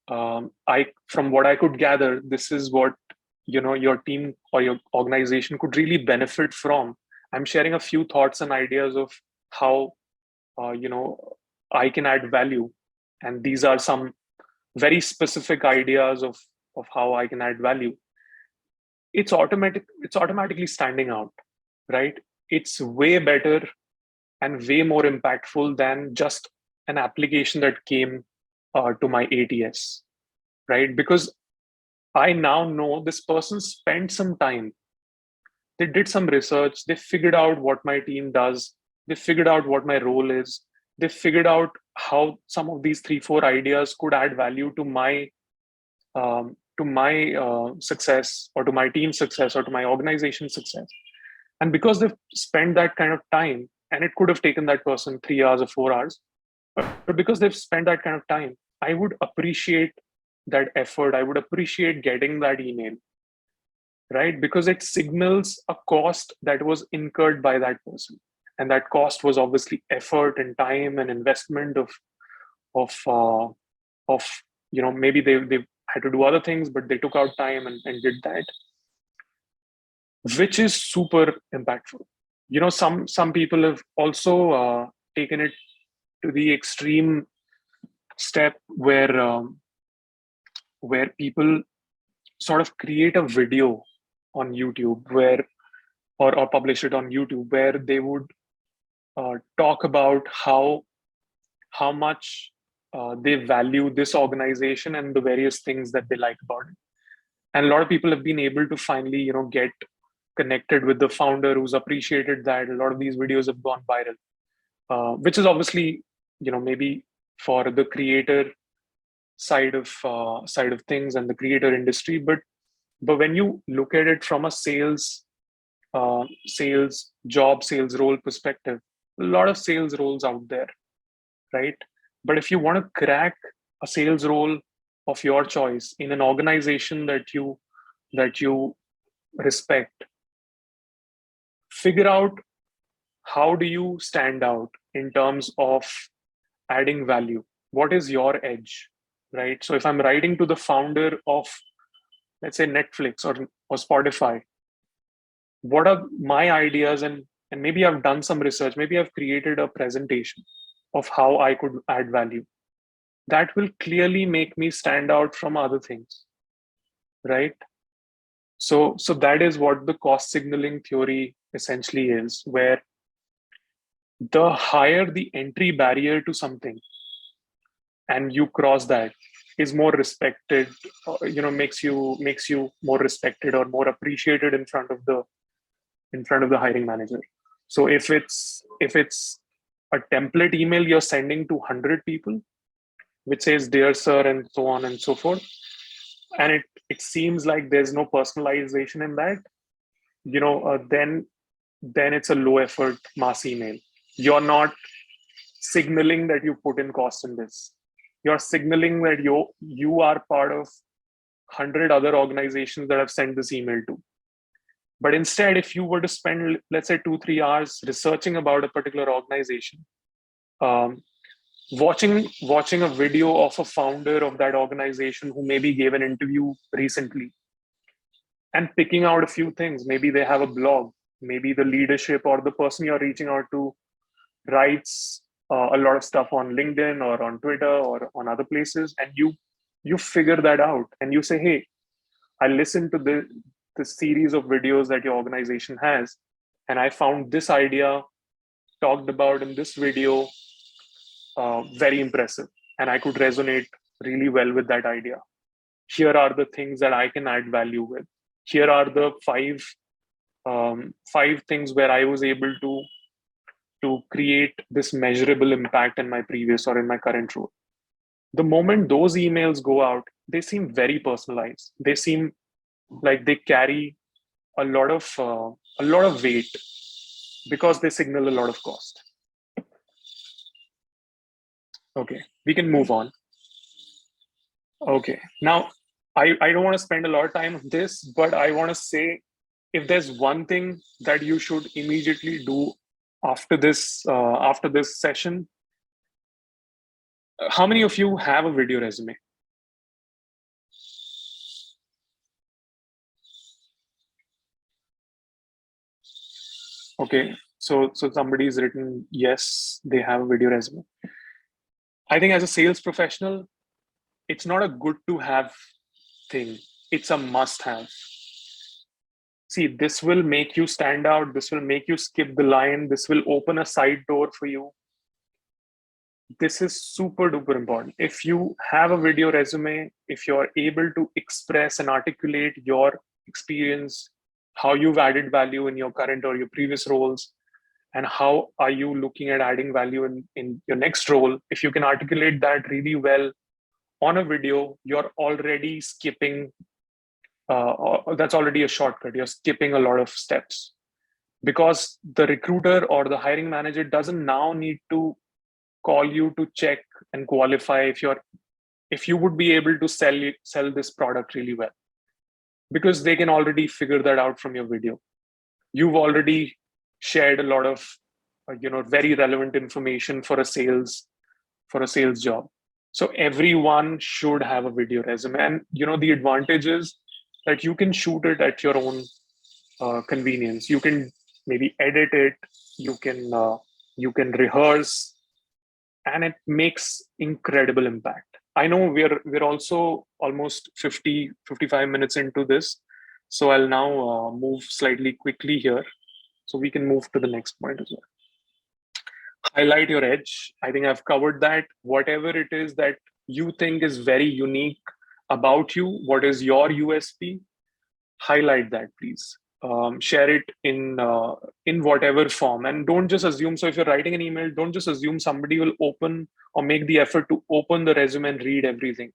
From what I could gather, this is what your team or your organization could really benefit from. I'm sharing a few thoughts and ideas of how I can add value, and these are some very specific ideas of how I can add value. It's automatically standing out, right? It's way better and way more impactful than just an application that came to my ATS, right? Because I now know this person spent some time. They did some research. They figured out what my team does. They figured out what my role is. They figured out how some of these 3-4 ideas could add value to my success, or to my team's success, or to my organization's success. And because they've spent that kind of time, and it could have taken that person 3 hours or 4 hours, but because they've spent that kind of time, I would appreciate that effort. I would appreciate getting that email, right? Because it signals a cost that was incurred by that person. And that cost was obviously effort and time and investment of maybe they had to do other things, but they took out time and did that, which is super impactful. Some people have also taken it to the extreme step where people sort of create a video on YouTube where or publish it on YouTube, where they would talk about how much they value this organization and the various things that they like about it. And a lot of people have been able to finally, get connected with the founder who's appreciated that. A lot of these videos have gone viral, which is obviously, maybe for the creator side of things and the creator industry, but when you look at it from a sales sales role perspective, a lot of sales roles out there, right? But if you want to crack a sales role of your choice in an organization that you respect, figure out how do you stand out in terms of adding value. What is your edge, right? So if I'm writing to the founder of, let's say, Netflix or Spotify, what are my ideas? And maybe I've done some research, maybe I've created a presentation of how I could add value. That will clearly make me stand out from other things, right? So that is what the cost signaling theory essentially is, where the higher the entry barrier to something and you cross that, is more respected, makes you more respected or more appreciated in front of the hiring manager. So if it's a template email you're sending to 100 people, which says dear sir and so on and so forth, and it seems like there's no personalization in that, then it's a low effort mass email. You're not signaling that you put in cost in this. You're signaling that you are part of 100 other organizations that have sent this email to. But instead, if you were to spend, let's say, 2-3 hours researching about a particular organization, watching a video of a founder of that organization who maybe gave an interview recently, and picking out a few things. Maybe they have a blog, maybe the leadership or the person you're reaching out to writes a lot of stuff on LinkedIn or on Twitter or on other places, and you figure that out and you say, hey, I listened to the series of videos that your organization has, and I found this idea talked about in this video very impressive, and I could resonate really well with that idea. Here are the things that I can add value with. Here are the five things where I was able to create this measurable impact in my previous or in my current role. The moment those emails go out, they seem very personalized. They seem like they carry a lot of weight because they signal a lot of cost. Okay, we can move on. Okay, now I don't want to spend a lot of time on this, but I want to say, if there's one thing that you should immediately do after this session, how many of you have a video resume? Okay, so somebody's written yes, they have a video resume. I think as a sales professional, it's not a good to have thing, it's a must have. See, this will make you stand out, this will make you skip the line, this will open a side door for you. This is super duper important. If you have a video resume, if you're able to express and articulate your experience, how you've added value in your current or your previous roles, and how are you looking at adding value in your next role, if you can articulate that really well on a video, you're already skipping, that's already a shortcut. You're skipping a lot of steps, because the recruiter or the hiring manager doesn't now need to call you to check and qualify if you would be able to sell this product really well, because they can already figure that out from your video. You've already shared a lot of very relevant information for a sales job. So everyone should have a video resume, and the advantage is that you can shoot it at your own convenience. You can maybe edit it, you can rehearse, and it makes incredible impact. I know we're also almost 55 minutes into this, so I'll now move slightly quickly here. So we can move to the next point as well. Highlight your edge. I think I've covered that. Whatever it is that you think is very unique about you, what is your USP, highlight that, please. Share it in whatever form, and don't just assume. So if you're writing an email, don't just assume somebody will open or make the effort to open the resume and read everything.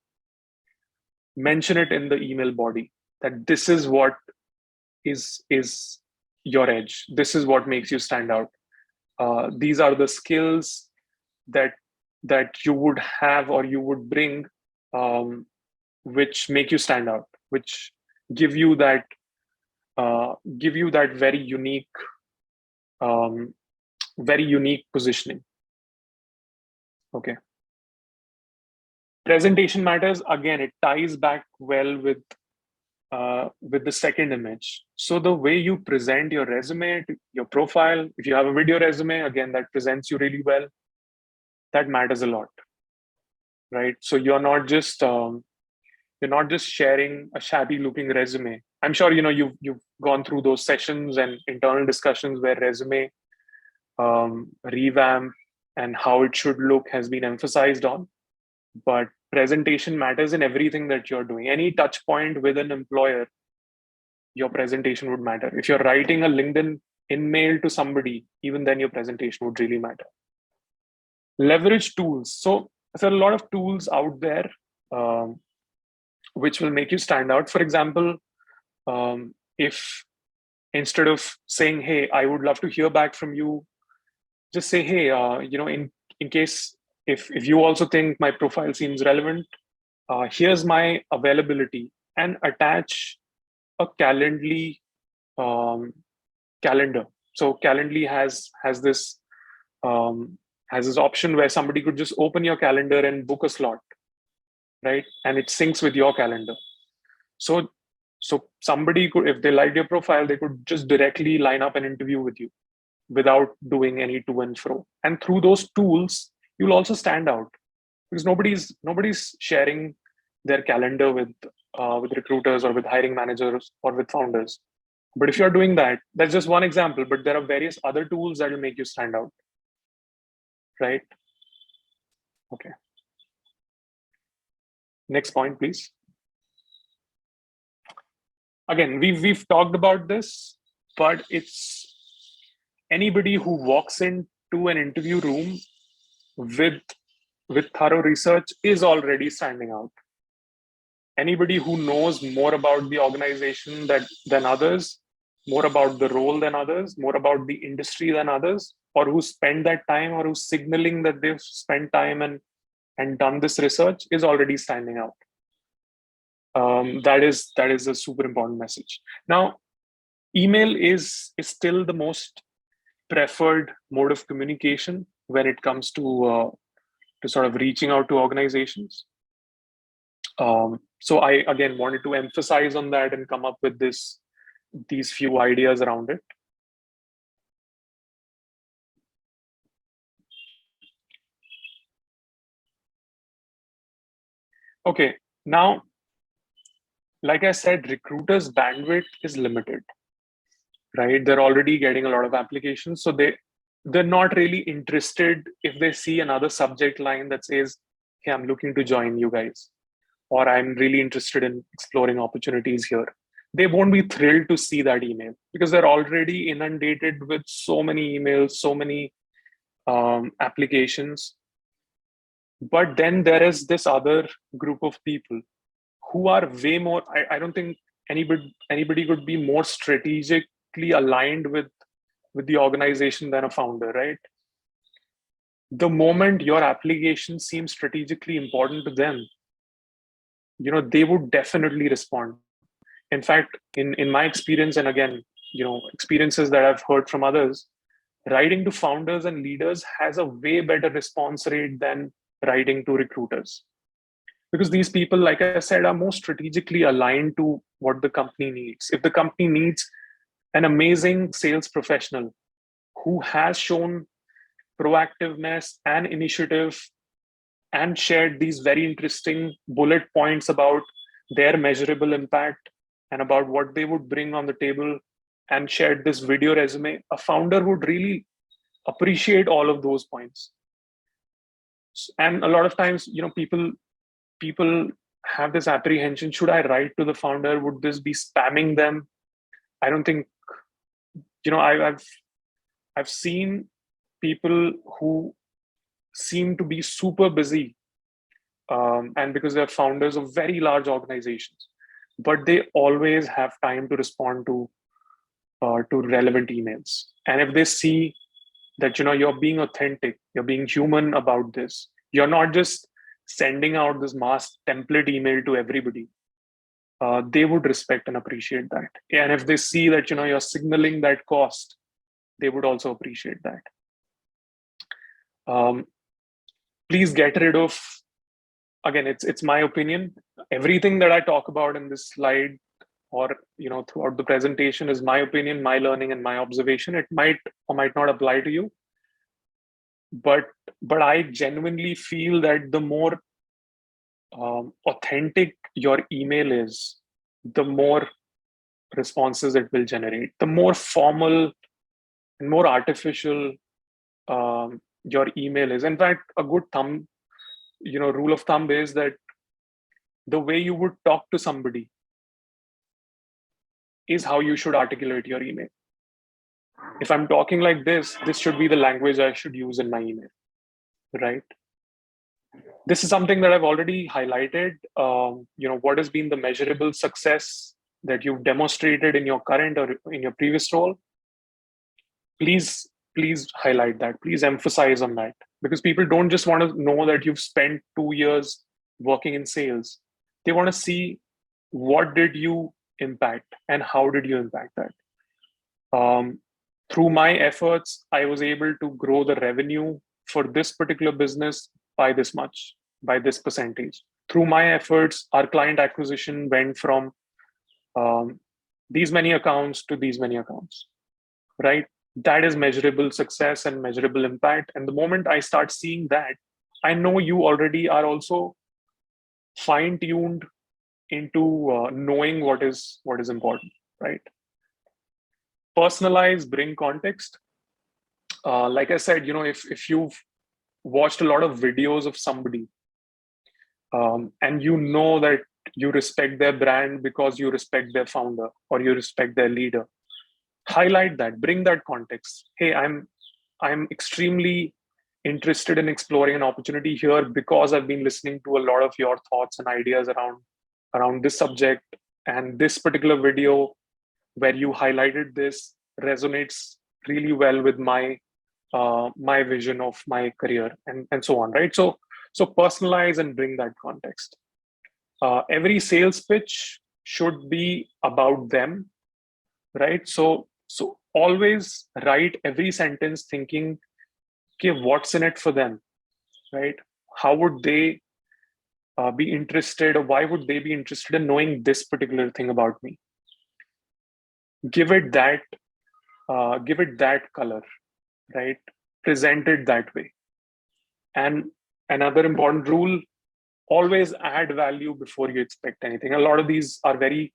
Mention it in the email body that this is what is your edge. This is what makes you stand out. These are the skills that you would have or you would bring, which make you stand out, which give you that very unique positioning. Okay. Presentation matters. Again, it ties back well with the second image. So the way you present your resume, your profile, if you have a video resume, again, that presents you really well, that matters a lot, right? So you're not just sharing a shabby looking resume. I'm sure you've gone through those sessions and internal discussions where resume revamp and how it should look has been emphasized on. But presentation matters in everything that you're doing. Any touch point with an employer, your presentation would matter. If you're writing a LinkedIn in-mail to somebody, even then your presentation would really matter. Leverage tools. So there are a lot of tools out there which will make you stand out. For example, if instead of saying, hey, I would love to hear back from you, just say, hey, in case if you also think my profile seems relevant, here's my availability, and attach a Calendly calendar. So Calendly has this option where somebody could just open your calendar and book a slot, right? And it syncs with your calendar. So somebody could, if they liked your profile, they could just directly line up an interview with you without doing any to and fro. And through those tools, you'll also stand out, because nobody's sharing their calendar with recruiters or with hiring managers or with founders. But if you're doing that, that's just one example, but there are various other tools that will make you stand out, right? Okay. Next point, please. Again, we've talked about this, but it's anybody who walks into an interview room with thorough research is already standing out. Anybody who knows more about the organization than others, more about the role than others, more about the industry than others, or who spend that time, or who's signaling that they've spent time and done this research, is already standing out. That is a super important message. Now, email is still the most preferred mode of communication when it comes to sort of reaching out to organizations. So I again wanted to emphasize on that and come up with these few ideas around it. Okay, now, like I said, recruiters' bandwidth is limited, right? They're already getting a lot of applications, so they're not really interested if they see another subject line that says, hey, I'm looking to join you guys, or I'm really interested in exploring opportunities here. They won't be thrilled to see that email because they're already inundated with so many emails, so many applications. But then there is this other group of people who are way more, I don't think anybody could be more strategically aligned with the organization than a founder, right? The moment your application seems strategically important to them, they would definitely respond. In fact, in my experience, and again, experiences that I've heard from others, writing to founders and leaders has a way better response rate than writing to recruiters. Because these people, like I said, are more strategically aligned to what the company needs. If the company needs an amazing sales professional who has shown proactiveness and initiative and shared these very interesting bullet points about their measurable impact and about what they would bring on the table and shared this video resume, a founder would really appreciate all of those points. And a lot of times, people have this apprehension: should I write to the founder? Would this be spamming them? I don't think, I've seen people who seem to be super busy, and because they're founders of very large organizations, but they always have time to respond to relevant emails. And if they see that you're being authentic, you're being human about this, you're not just sending out this mass template email to everybody, they would respect and appreciate that. And if they see that you're signaling that cost, they would also appreciate that. Please get rid of, again, it's my opinion, everything that I talk about in this slide or throughout the presentation is my opinion, my learning, and my observation. It might or might not apply to you, but I genuinely feel that the more authentic your email is, the more responses it will generate. The more formal and more artificial your email is. In fact, a good rule of thumb is that the way you would talk to somebody is how you should articulate your email. If I'm talking like this should be the language I should use in my email, right? This is something that I've already highlighted. What has been the measurable success that you've demonstrated in your current or in your previous role? Please highlight that. Please emphasize on that, because people don't just want to know that you've spent 2 years working in sales. They want to see what did you impact and how did you impact that. Through my efforts, I was able to grow the revenue for this particular business by this much, by this percentage. Through my efforts, our client acquisition went from these many accounts to these many accounts, right? That is measurable success and measurable impact. And the moment I start seeing that, I know you already are also fine-tuned into knowing what is important, right? Personalize, bring context. Like I said, if you've watched a lot of videos of somebody, and that you respect their brand because you respect their founder or you respect their leader, highlight that, bring that context. Hey, I'm extremely interested in exploring an opportunity here because I've been listening to a lot of your thoughts and ideas around this subject, and this particular video where you highlighted this resonates really well with my vision of my career, and so on, right? So personalize and bring that context. Every sales pitch should be about them, right? So always write every sentence thinking, okay, what's in it for them, right? How would they be interested, or why would they be interested in knowing this particular thing about me? Give it that color, right? Present it that way. And another important rule: always add value before you expect anything. A lot of these are very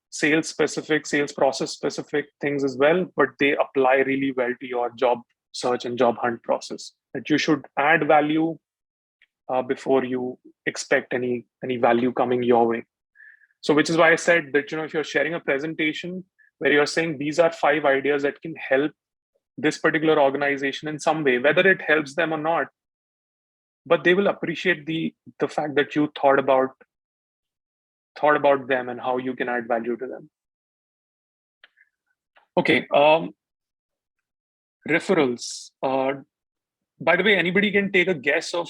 sales specific, sales process specific things as well, but they apply really well to your job search and job hunt process. That you should add value before you expect any value coming your way. So which is why I said that if you're sharing a presentation where you're saying these are 5 ideas that can help this particular organization in some way, whether it helps them or not, but they will appreciate the fact that you thought about them and how you can add value to them. Okay, referrals. By the way, anybody can take a guess of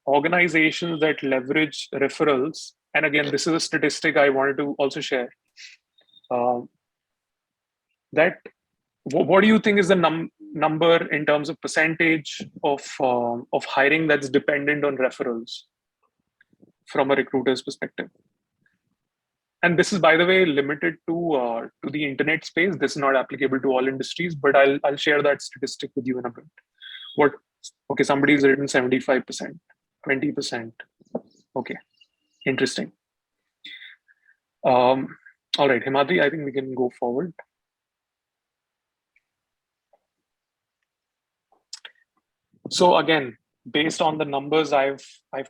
organizations that leverage referrals. And again, this is a statistic I wanted to also share. That what do you think is the number in terms of percentage of hiring that's dependent on referrals from a recruiter's perspective? And this is, by the way, limited to the internet space. This is not applicable to all industries, but I'll share that statistic with you in a bit. Okay, somebody's written 75%, 20%. Okay, interesting. All right, Himadri, I think we can go forward. So again, based on the numbers I've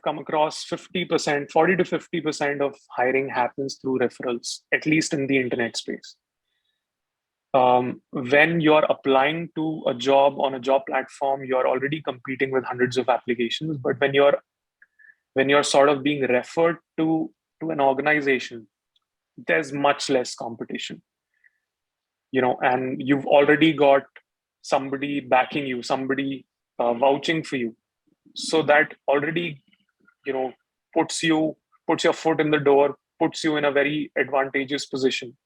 come across, 50%, 40 to 50% of hiring happens through referrals, at least in the internet space. When you're applying to a job on a job platform, you're already competing with hundreds of applications. But when you're sort of being referred to an organization, there's much less competition, and you've already got somebody backing you, somebody vouching for you. So that already, you know, puts your foot in the door, puts you in a very advantageous position.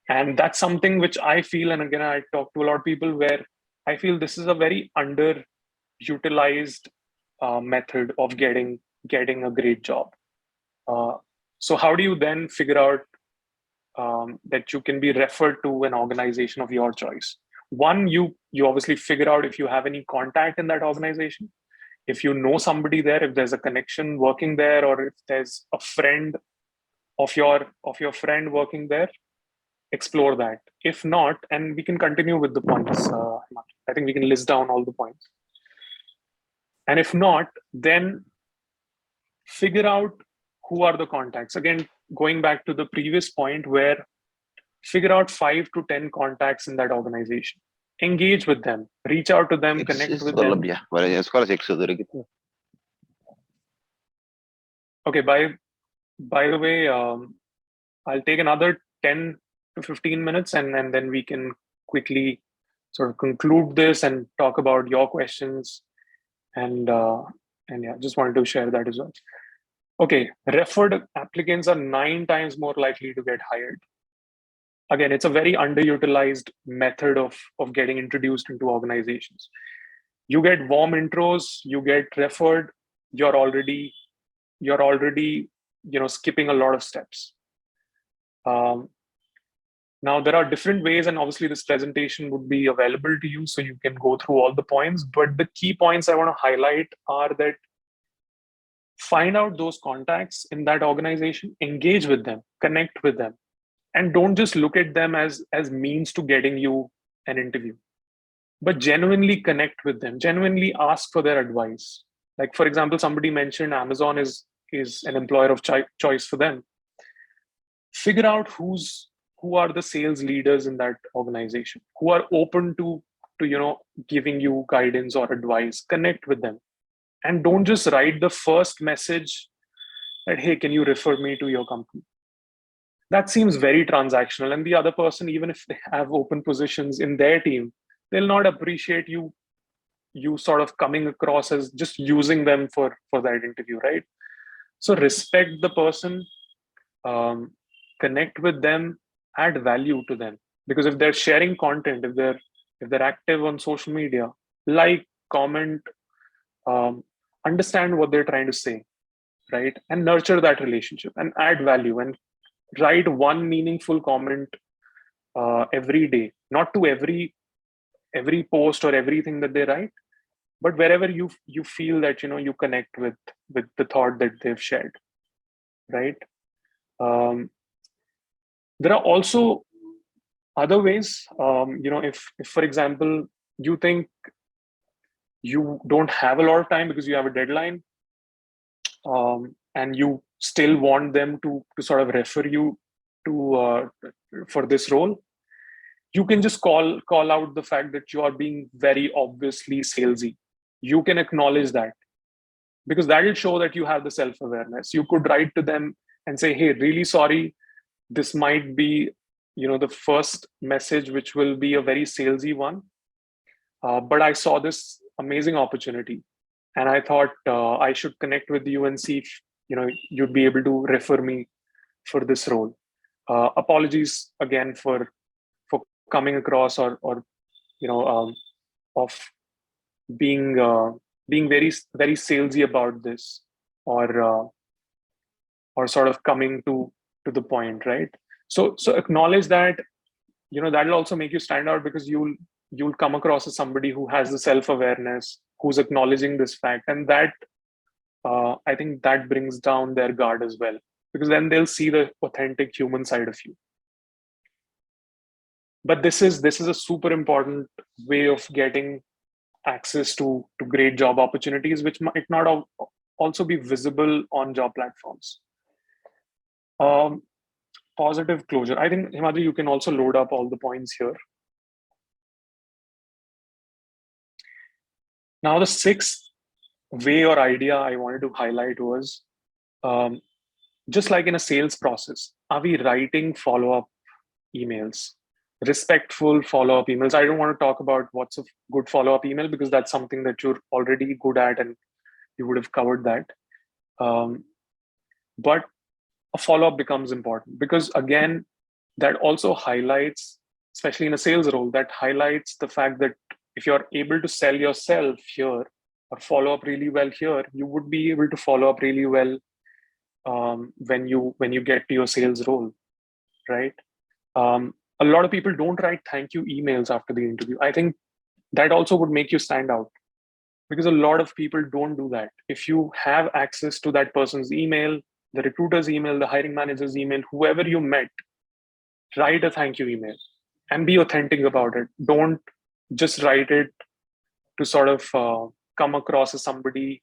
And that's something which I feel, and again, I talk to a lot of people where I feel this is a very underutilized method of getting a great job. So how do you then figure out that you can be referred to an organization of your choice? One, you obviously figure out if you have any contact in that organization, if you know somebody there, if there's a connection working there, or if there's a friend of your friend working there, explore that. If not, and we can continue with the points. I think we can list down all the points. And if not, then figure out who are the contacts. Again, going back to the previous point, where figure out 5 to 10 contacts in that organization. Engage with them, reach out to them, connect with them. Okay, by the way, I'll take another 10 to 15 minutes and then we can quickly sort of conclude this and talk about your questions. And yeah, just wanted to share that as well. Okay, referred applicants are 9 times more likely to get hired. Again, it's a very underutilized method of getting introduced into organizations. You get warm intros, you get referred, you're already skipping a lot of steps. Now there are different ways, and obviously this presentation would be available to you so you can go through all the points, but the key points I want to highlight are that find out those contacts in that organization, engage with them, connect with them, and don't just look at them as means to getting you an interview, but genuinely connect with them, genuinely ask for their advice. Like, for example, somebody mentioned Amazon is an employer of choice for them. Figure out who are the sales leaders in that organization, who are open to giving you guidance or advice. Connect with them, and don't just write the first message that, hey, can you refer me to your company? That seems very transactional, and the other person, even if they have open positions in their team, they'll not appreciate you sort of coming across as just using them for that interview, right? So respect the person, connect with them, add value to them, because if they're sharing content, if they're active on social media, like, comment, understand what they're trying to say, right? And nurture that relationship and add value, and write one meaningful comment every day, not to every post or everything that they write, but wherever you feel that you connect with the thought that they've shared, right? There are also other ways. If for example you think you don't have a lot of time because you have a deadline, and you still want them to sort of refer you to for this role, you can just call out the fact that you are being very obviously salesy. You can acknowledge that, because that will show that you have the self-awareness. You could write to them and say, hey, really sorry, this might be the first message which will be a very salesy one, but I saw this amazing opportunity and I thought I should connect with you and see if you'd be able to refer me for this role. Apologies again for coming across or of being very very salesy about this, or sort of coming to the point, right? So acknowledge that. That'll also make you stand out, because you'll come across as somebody who has the self-awareness, who's acknowledging this fact, and that I think that brings down their guard as well, because then they'll see the authentic human side of you. But this is a super important way of getting access to great job opportunities, which might not also be visible on job platforms. Um, Positive closure. I think, Himadri, you can also load up all the points here. Now, the sixth way or idea I wanted to highlight was, just like in a sales process, are we writing follow-up emails, respectful follow-up emails? I don't want to talk about what's a good follow-up email, because that's something that you're already good at and you would have covered that. But a follow-up becomes important, because again, that also highlights, especially in a sales role, that highlights the fact that if you're able to sell yourself here or follow up really well here, you would be able to follow up really well when you get to your sales role, right? A lot of people don't write thank you emails after the interview. I think that also would make you stand out, because a lot of people don't do that. If you have access to that person's email, the recruiter's email, the hiring manager's email, whoever you met, write a thank you email and be authentic about it. Don't just write it to sort of come across as somebody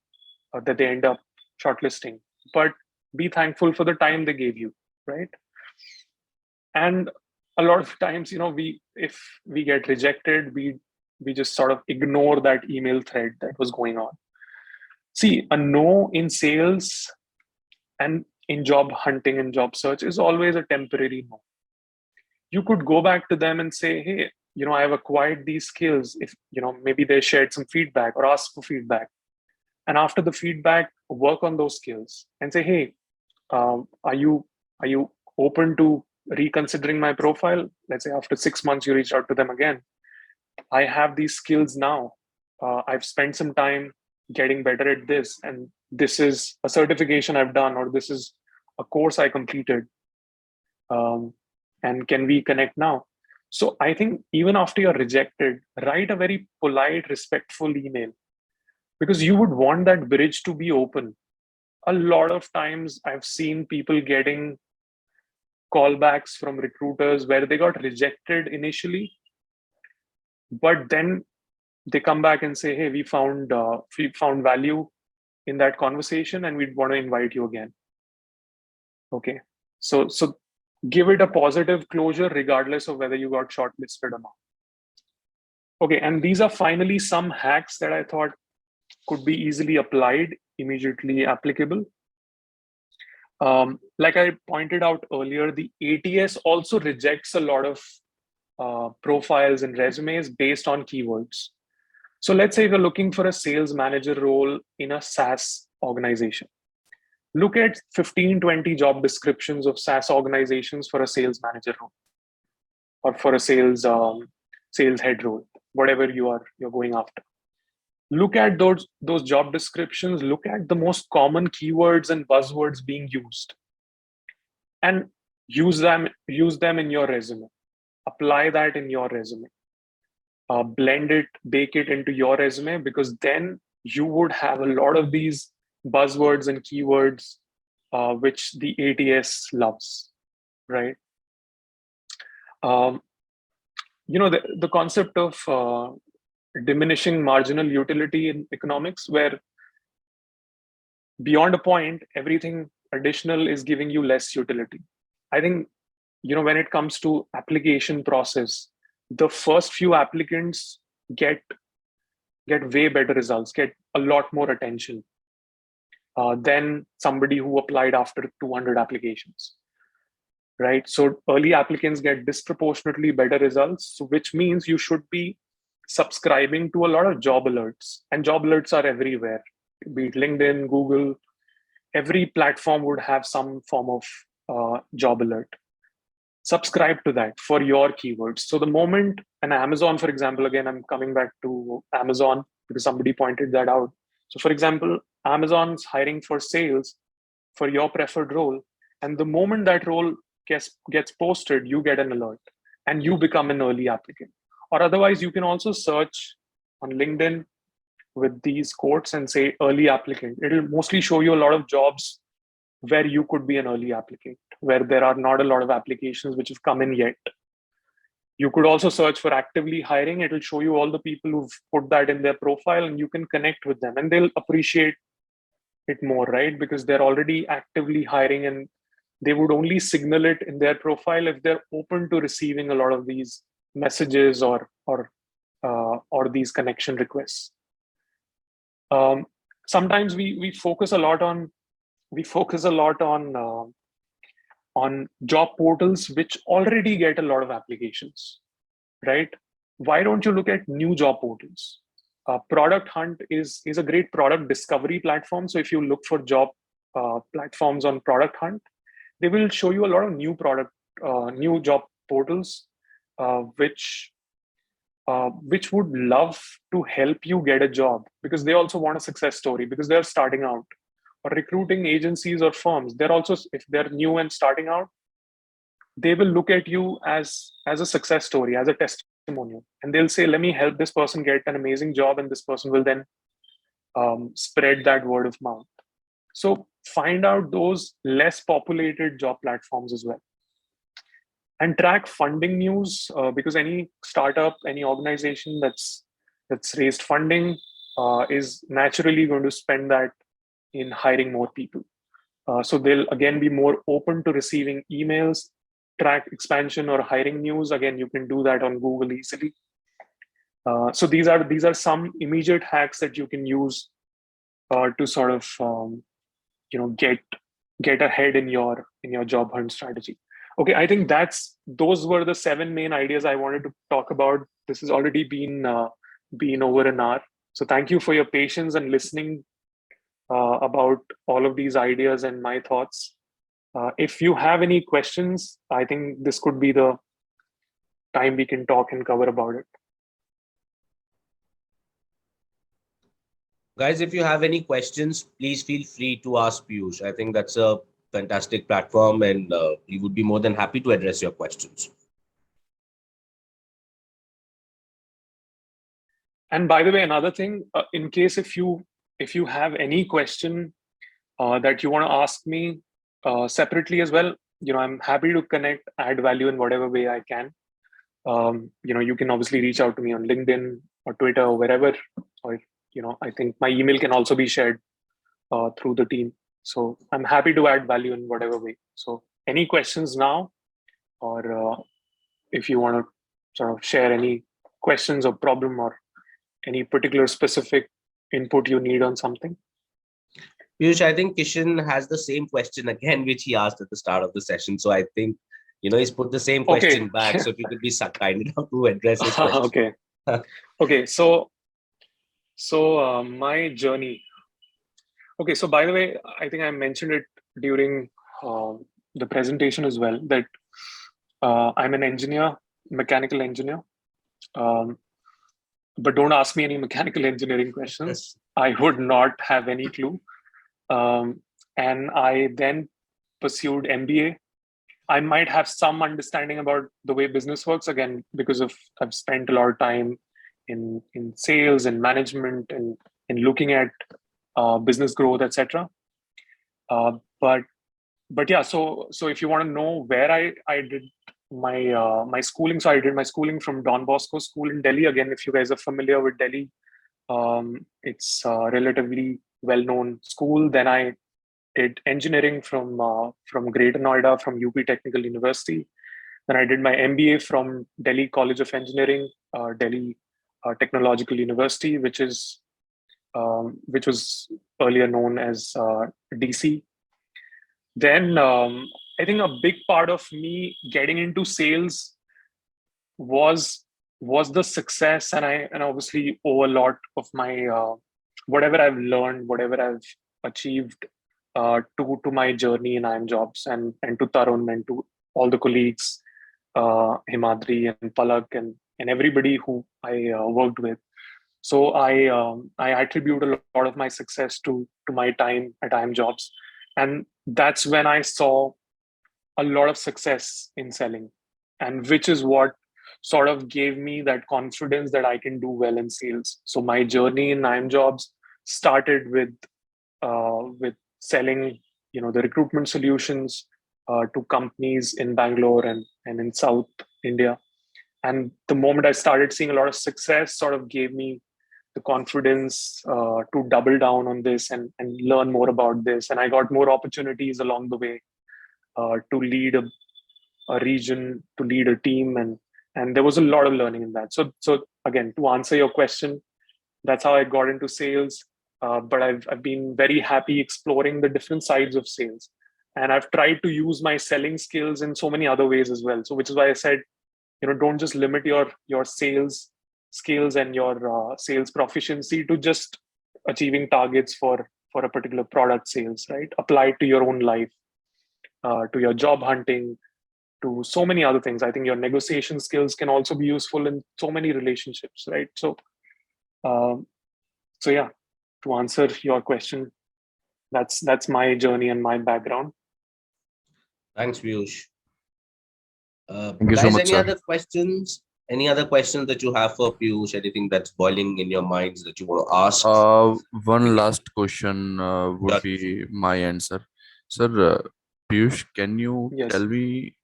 that they end up shortlisting, but be thankful for the time they gave you, right? And a lot of times, if we get rejected, we just sort of ignore that email thread that was going on. See, a no in sales and in job hunting and job search is always a temporary no. You could go back to them and say, hey, I've acquired these skills. If, maybe they shared some feedback or asked for feedback. And after the feedback, work on those skills and say, hey, are you open to reconsidering my profile? Let's say after 6 months, you reach out to them again. I have these skills now. I've spent some time getting better at this, and this is a certification I've done, or this is a course I completed. And can we connect now? So I think even after you're rejected, write a very polite, respectful email, because you would want that bridge to be open. A lot of times I've seen people getting callbacks from recruiters where they got rejected initially, but then they come back and say, hey, we found value in that conversation and we'd want to invite you again. Okay, so give it a positive closure regardless of whether you got shortlisted or not. Okay, and these are finally some hacks that I thought could be easily applied, immediately applicable. Like I pointed out earlier, the ATS also rejects a lot of profiles and resumes based on keywords. So let's say you're looking for a sales manager role in a SaaS organization. Look at 15, 20 job descriptions of SaaS organizations for a sales manager role, or for a sales head role, whatever you're going after. Look at those job descriptions, look at the most common keywords and buzzwords being used, and use them in your resume. Apply that in your resume. Blend it, bake it into your resume, because then you would have a lot of these buzzwords and keywords which the ATS loves, right? The concept of diminishing marginal utility in economics, where beyond a point, everything additional is giving you less utility. I think, when it comes to application process, the first few applicants get way better results, get a lot more attention than somebody who applied after 200 applications, right? So early applicants get disproportionately better results, so which means you should be subscribing to a lot of job alerts, and job alerts are everywhere, be it LinkedIn, Google. Every platform would have some form of job alert. Subscribe to that for your keywords. So the moment an Amazon, for example, again, I'm coming back to Amazon because somebody pointed that out. So for example, Amazon's hiring for sales for your preferred role, and the moment that role gets posted, you get an alert and you become an early applicant. Or otherwise, you can also search on LinkedIn with these quotes and say early applicant. It'll mostly show you a lot of jobs where you could be an early applicant, where there are not a lot of applications which have come in yet. You could also search for actively hiring. It will show you all the people who've put that in their profile, and you can connect with them, and they'll appreciate it more, right? Because they're already actively hiring, and they would only signal it in their profile if they're open to receiving a lot of these messages or these connection requests. Sometimes we focus a lot on on job portals which already get a lot of applications, right? Why don't you look at new job portals? Product Hunt is a great product discovery platform. So if you look for job platforms on Product Hunt, they will show you a lot of new job portals, which would love to help you get a job, because they also want a success story, because they're starting out. Or recruiting agencies or firms, they're also, if they're new and starting out, they will look at you as a success story, as a testimonial, and they'll say, let me help this person get an amazing job, and this person will then spread that word of mouth. So find out those less populated job platforms as well, and track funding news, because any startup, any organization that's raised funding is naturally going to spend that in hiring more people. So they'll again be more open to receiving emails. Track expansion or hiring news. Again, you can do that on Google easily. So these are some immediate hacks that you can use to sort of get ahead in your job hunt strategy. Okay, I think those were the 7 main ideas I wanted to talk about. This has already been over an hour. So thank you for your patience and listening about all of these ideas and my thoughts. If you have any questions, I think this could be the time we can talk and cover about it. Guys, if you have any questions, please feel free to ask Piyush. I think that's a fantastic platform, and he would be more than happy to address your questions. And by the way, another thing, in case if you have any question that you want to ask me separately as well, I'm happy to connect, add value in whatever way I can. You can obviously reach out to me on LinkedIn or Twitter or wherever, or I think my email can also be shared through the team. So I'm happy to add value in whatever way. So any questions now, or if you want to sort of share any questions or problem or any particular specific input you need on something. Piyush, I think Kishan has the same question again, which he asked at the start of the session. So I think, he's put the same question back. So if you could be so kind enough to address his question. Okay. Okay. So my journey. Okay. So by the way, I think I mentioned it during the presentation as well, that I'm an engineer, mechanical engineer. But don't ask me any mechanical engineering questions. I would not have any clue. And I then pursued MBA. I might have some understanding about the way business works, again, because I've spent a lot of time in sales and management and in looking at business growth, etc. But yeah, so if you want to know where I did my schooling, so I did my schooling from Don Bosco School in Delhi. Again, if you guys are familiar with Delhi, it's a relatively well-known school. Then I did engineering from Greater Noida, from UP Technical University. Then I did my MBA from Delhi College of Engineering, Delhi Technological University, which was earlier known as DC. Then I think a big part of me getting into sales was the success, and obviously owe a lot of my whatever I've learned, whatever I've achieved to my journey in IIM Jobs, and to Tarun and to all the colleagues, Himadri and Palak and everybody who I worked with. So I attribute a lot of my success to my time at IIM Jobs, and that's when I saw a lot of success in selling, and which is what sort of gave me that confidence that I can do well in sales. So my journey in IIM Jobs started with selling, the recruitment solutions to companies in Bangalore and in South India. And the moment I started seeing a lot of success, sort of gave me the confidence to double down on this and learn more about this. And I got more opportunities along the way to lead a region, to lead a team, and there was a lot of learning in that. So again, to answer your question, that's how I got into sales. But I've been very happy exploring the different sides of sales, and I've tried to use my selling skills in so many other ways as well. So which is why I said, don't just limit your sales skills and your sales proficiency to just achieving targets for a particular product sales, right? Apply it to your own life, to your job hunting, to so many other things. I think your negotiation skills can also be useful in so many relationships, right? So yeah, to answer your question, that's my journey and my background. Thanks, Piyush. Thank you so Guys, much, any sir. other questions? Any other questions that you have for Piyush? Anything that's boiling in your minds that you want to ask? One last question would Sure. be my answer. Sir, Piyush, can you Yes. tell me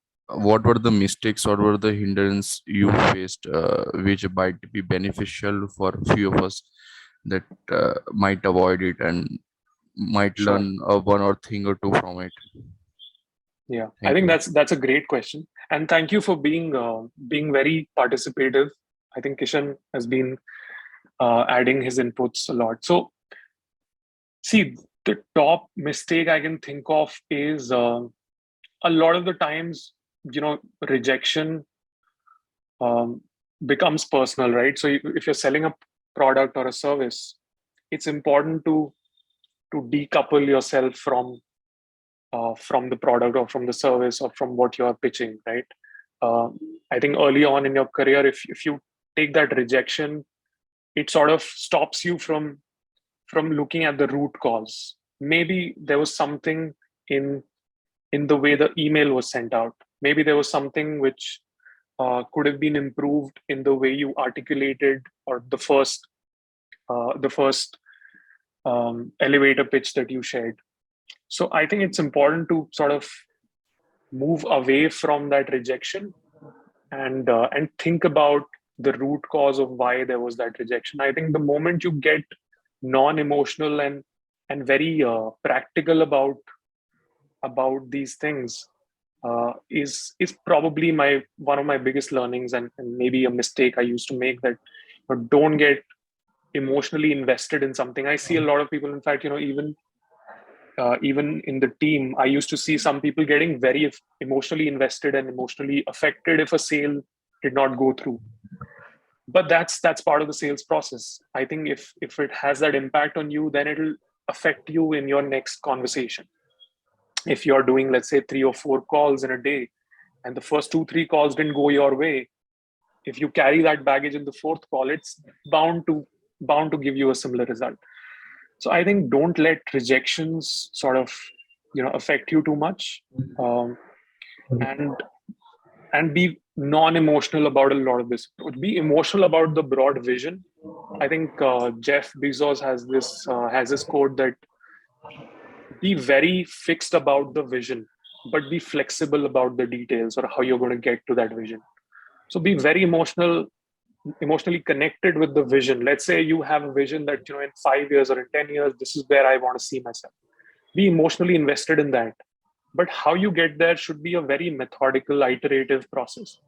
what were the mistakes or were the hindrance you faced which might be beneficial for few of us that might avoid it and might Sure. learn one or thing or two from it? Yeah, Thank I think you. that's a great question, and thank you for being very participative. I think Kishan has been adding his inputs a lot. So, see, the top mistake I can think of is a lot of the times, rejection becomes personal, right? So, if you're selling a product or a service, it's important to decouple yourself from the product or from the service or from what you're pitching, right? I think early on in your career, if you take that rejection, it sort of stops you from looking at the root cause. Maybe there was something in the way the email was sent out. Maybe there was something which could have been improved in the way you articulated, or the first elevator pitch that you shared. So I think it's important to sort of move away from that rejection and think about the root cause of why there was that rejection. I think the moment you get non-emotional and very practical about these things is probably one of my biggest learnings, and maybe a mistake I used to make, that don't get emotionally invested in something. I see a lot of people, in fact, even in the team, I used to see some people getting very emotionally invested and emotionally affected if a sale did not go through. But that's part of the sales process. I think if it has that impact on you, then it'll affect you in your next conversation. If you're doing, let's say, 3 or 4 calls in a day, and the first 2-3 calls didn't go your way, if you carry that baggage in the 4th call, it's bound to give you a similar result. So I think don't let rejections sort of affect you too much, and be non-emotional about a lot of this. Be emotional about the broad vision. I think Jeff Bezos has this quote that be very fixed about the vision, but be flexible about the details or how you're going to get to that vision. So be very emotionally connected with the vision. Let's say you have a vision that in 5 years or in 10 years, this is where I want to see myself. Be emotionally invested in that. But how you get there should be a very methodical, iterative process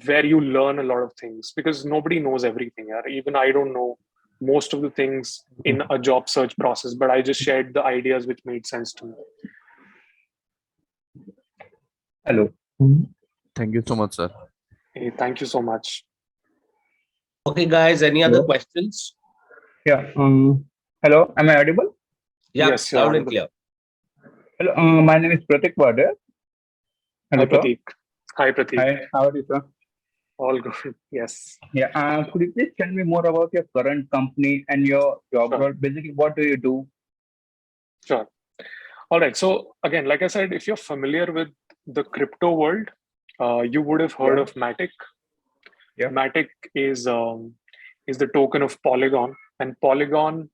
where you learn a lot of things, because nobody knows everything. Even I don't know most of the things in a job search process, but I just shared the ideas which made sense to me. Hello. Thank you so much, sir. Hey, thank you so much. Okay, guys, any other Hello. questions? Yeah. Hello. Am I audible? Yeah, Yes, you're loud and audible. clear. Hello. My name is Pratik Bade. Hi, Hello, sir. Pratik. Hi, Pratik. Hi. How are you, sir? All good. Yes. Yeah. Could you please tell me more about your current company and your job Sure. role? Basically, what do you do? Sure. All right. So again, like I said, if you're familiar with the crypto world, you would have heard Yeah. of Matic. Yeah. Matic is the token of Polygon, and Polygon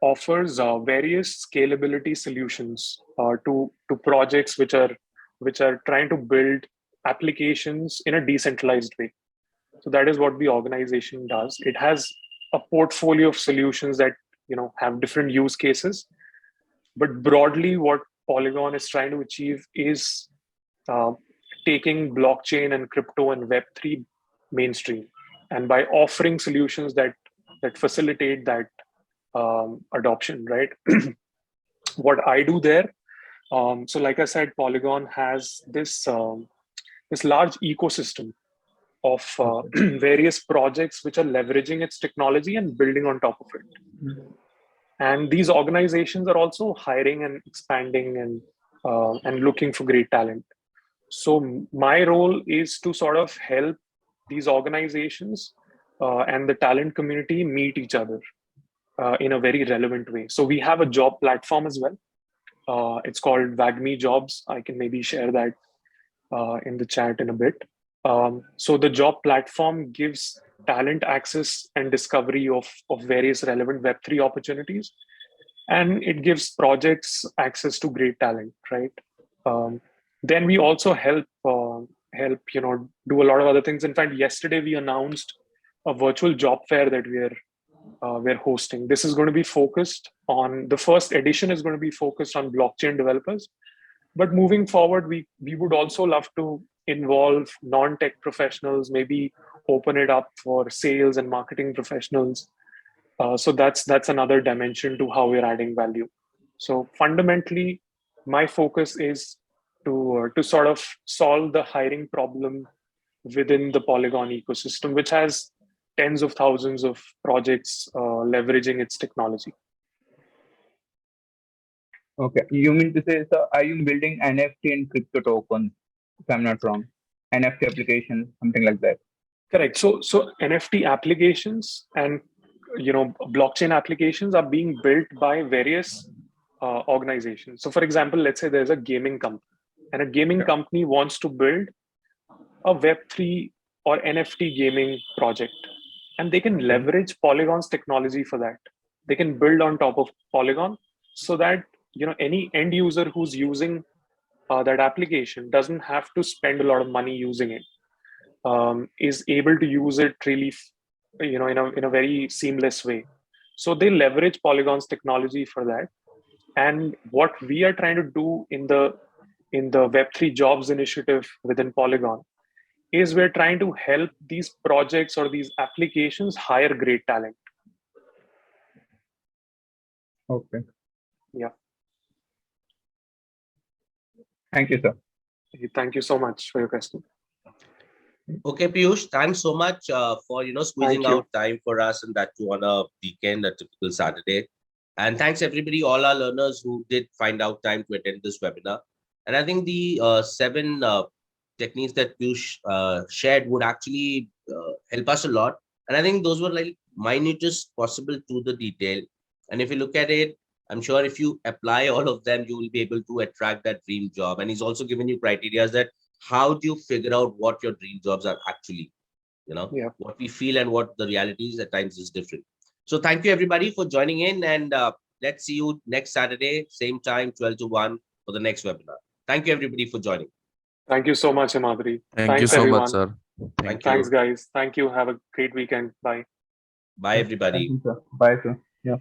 offers various scalability solutions to projects which are trying to build applications in a decentralized way. So that is what the organization does. It has a portfolio of solutions that have different use cases, but broadly, what Polygon is trying to achieve is taking blockchain and crypto and Web3 mainstream, and by offering solutions that facilitate that adoption, right? What I do there, so like I said, Polygon has this large ecosystem of various projects which are leveraging its technology and building on top of it. And these organizations are also hiring and expanding and looking for great talent. So my role is to sort of help these organizations and the talent community meet each other in a very relevant way. So we have a job platform as well. It's called IIM Jobs. I can maybe share that in the chat in a bit. So the job platform gives talent access and discovery of various relevant Web3 opportunities, and it gives projects access to great talent, right? Then we also help do a lot of other things. In fact, yesterday we announced a virtual job fair that we're hosting. This is going to be focused on, the first edition is going to be focused on blockchain developers, but moving forward, we would also love to involve non-tech professionals, maybe open it up for sales and marketing professionals. So that's another dimension to how we're adding value. So fundamentally, my focus is to sort of solve the hiring problem within the Polygon ecosystem, which has tens of thousands of projects leveraging its technology. Okay, you mean to say, so are you building NFT and crypto tokens, if I'm not wrong? NFT applications, something like that. Correct. So NFT applications and blockchain applications are being built by various organizations. So for example, let's say there's a gaming company, and a gaming company wants to build a Web3 or NFT gaming project, and they can leverage Polygon's technology for that. They can build on top of Polygon so that any end user who's using that application doesn't have to spend a lot of money using it, is able to use it really in a very seamless way. So they leverage Polygon's technology for that. And what we are trying to do in the Web3 jobs initiative within Polygon is we're trying to help these projects or these applications hire great talent. Okay. Yeah. Thank you, sir. Thank you so much for your question. Okay, Piyush, thanks so much for squeezing Thank you. out time for us, and that too on a weekend, a typical Saturday. And thanks everybody, all our learners who did find out time to attend this webinar. And I think the 7 techniques that Piyush shared would actually help us a lot. And I think those were like minutest possible to the detail. And if you look at it, I'm sure if you apply all of them, you will be able to attract that dream job. And he's also given you criteria that how do you figure out what your dream jobs are actually, what we feel and what the reality is at times is different. So thank you everybody for joining in, and let's see you next Saturday, same time, 12 to 1 for the next webinar. Thank you everybody for joining. Thank you so much, Himadri. Thank you Thanks, so everyone. much, sir. Thanks, guys. Thank you. Have a great weekend. Bye. Bye, everybody. Thank you, sir. Bye, sir. Yeah.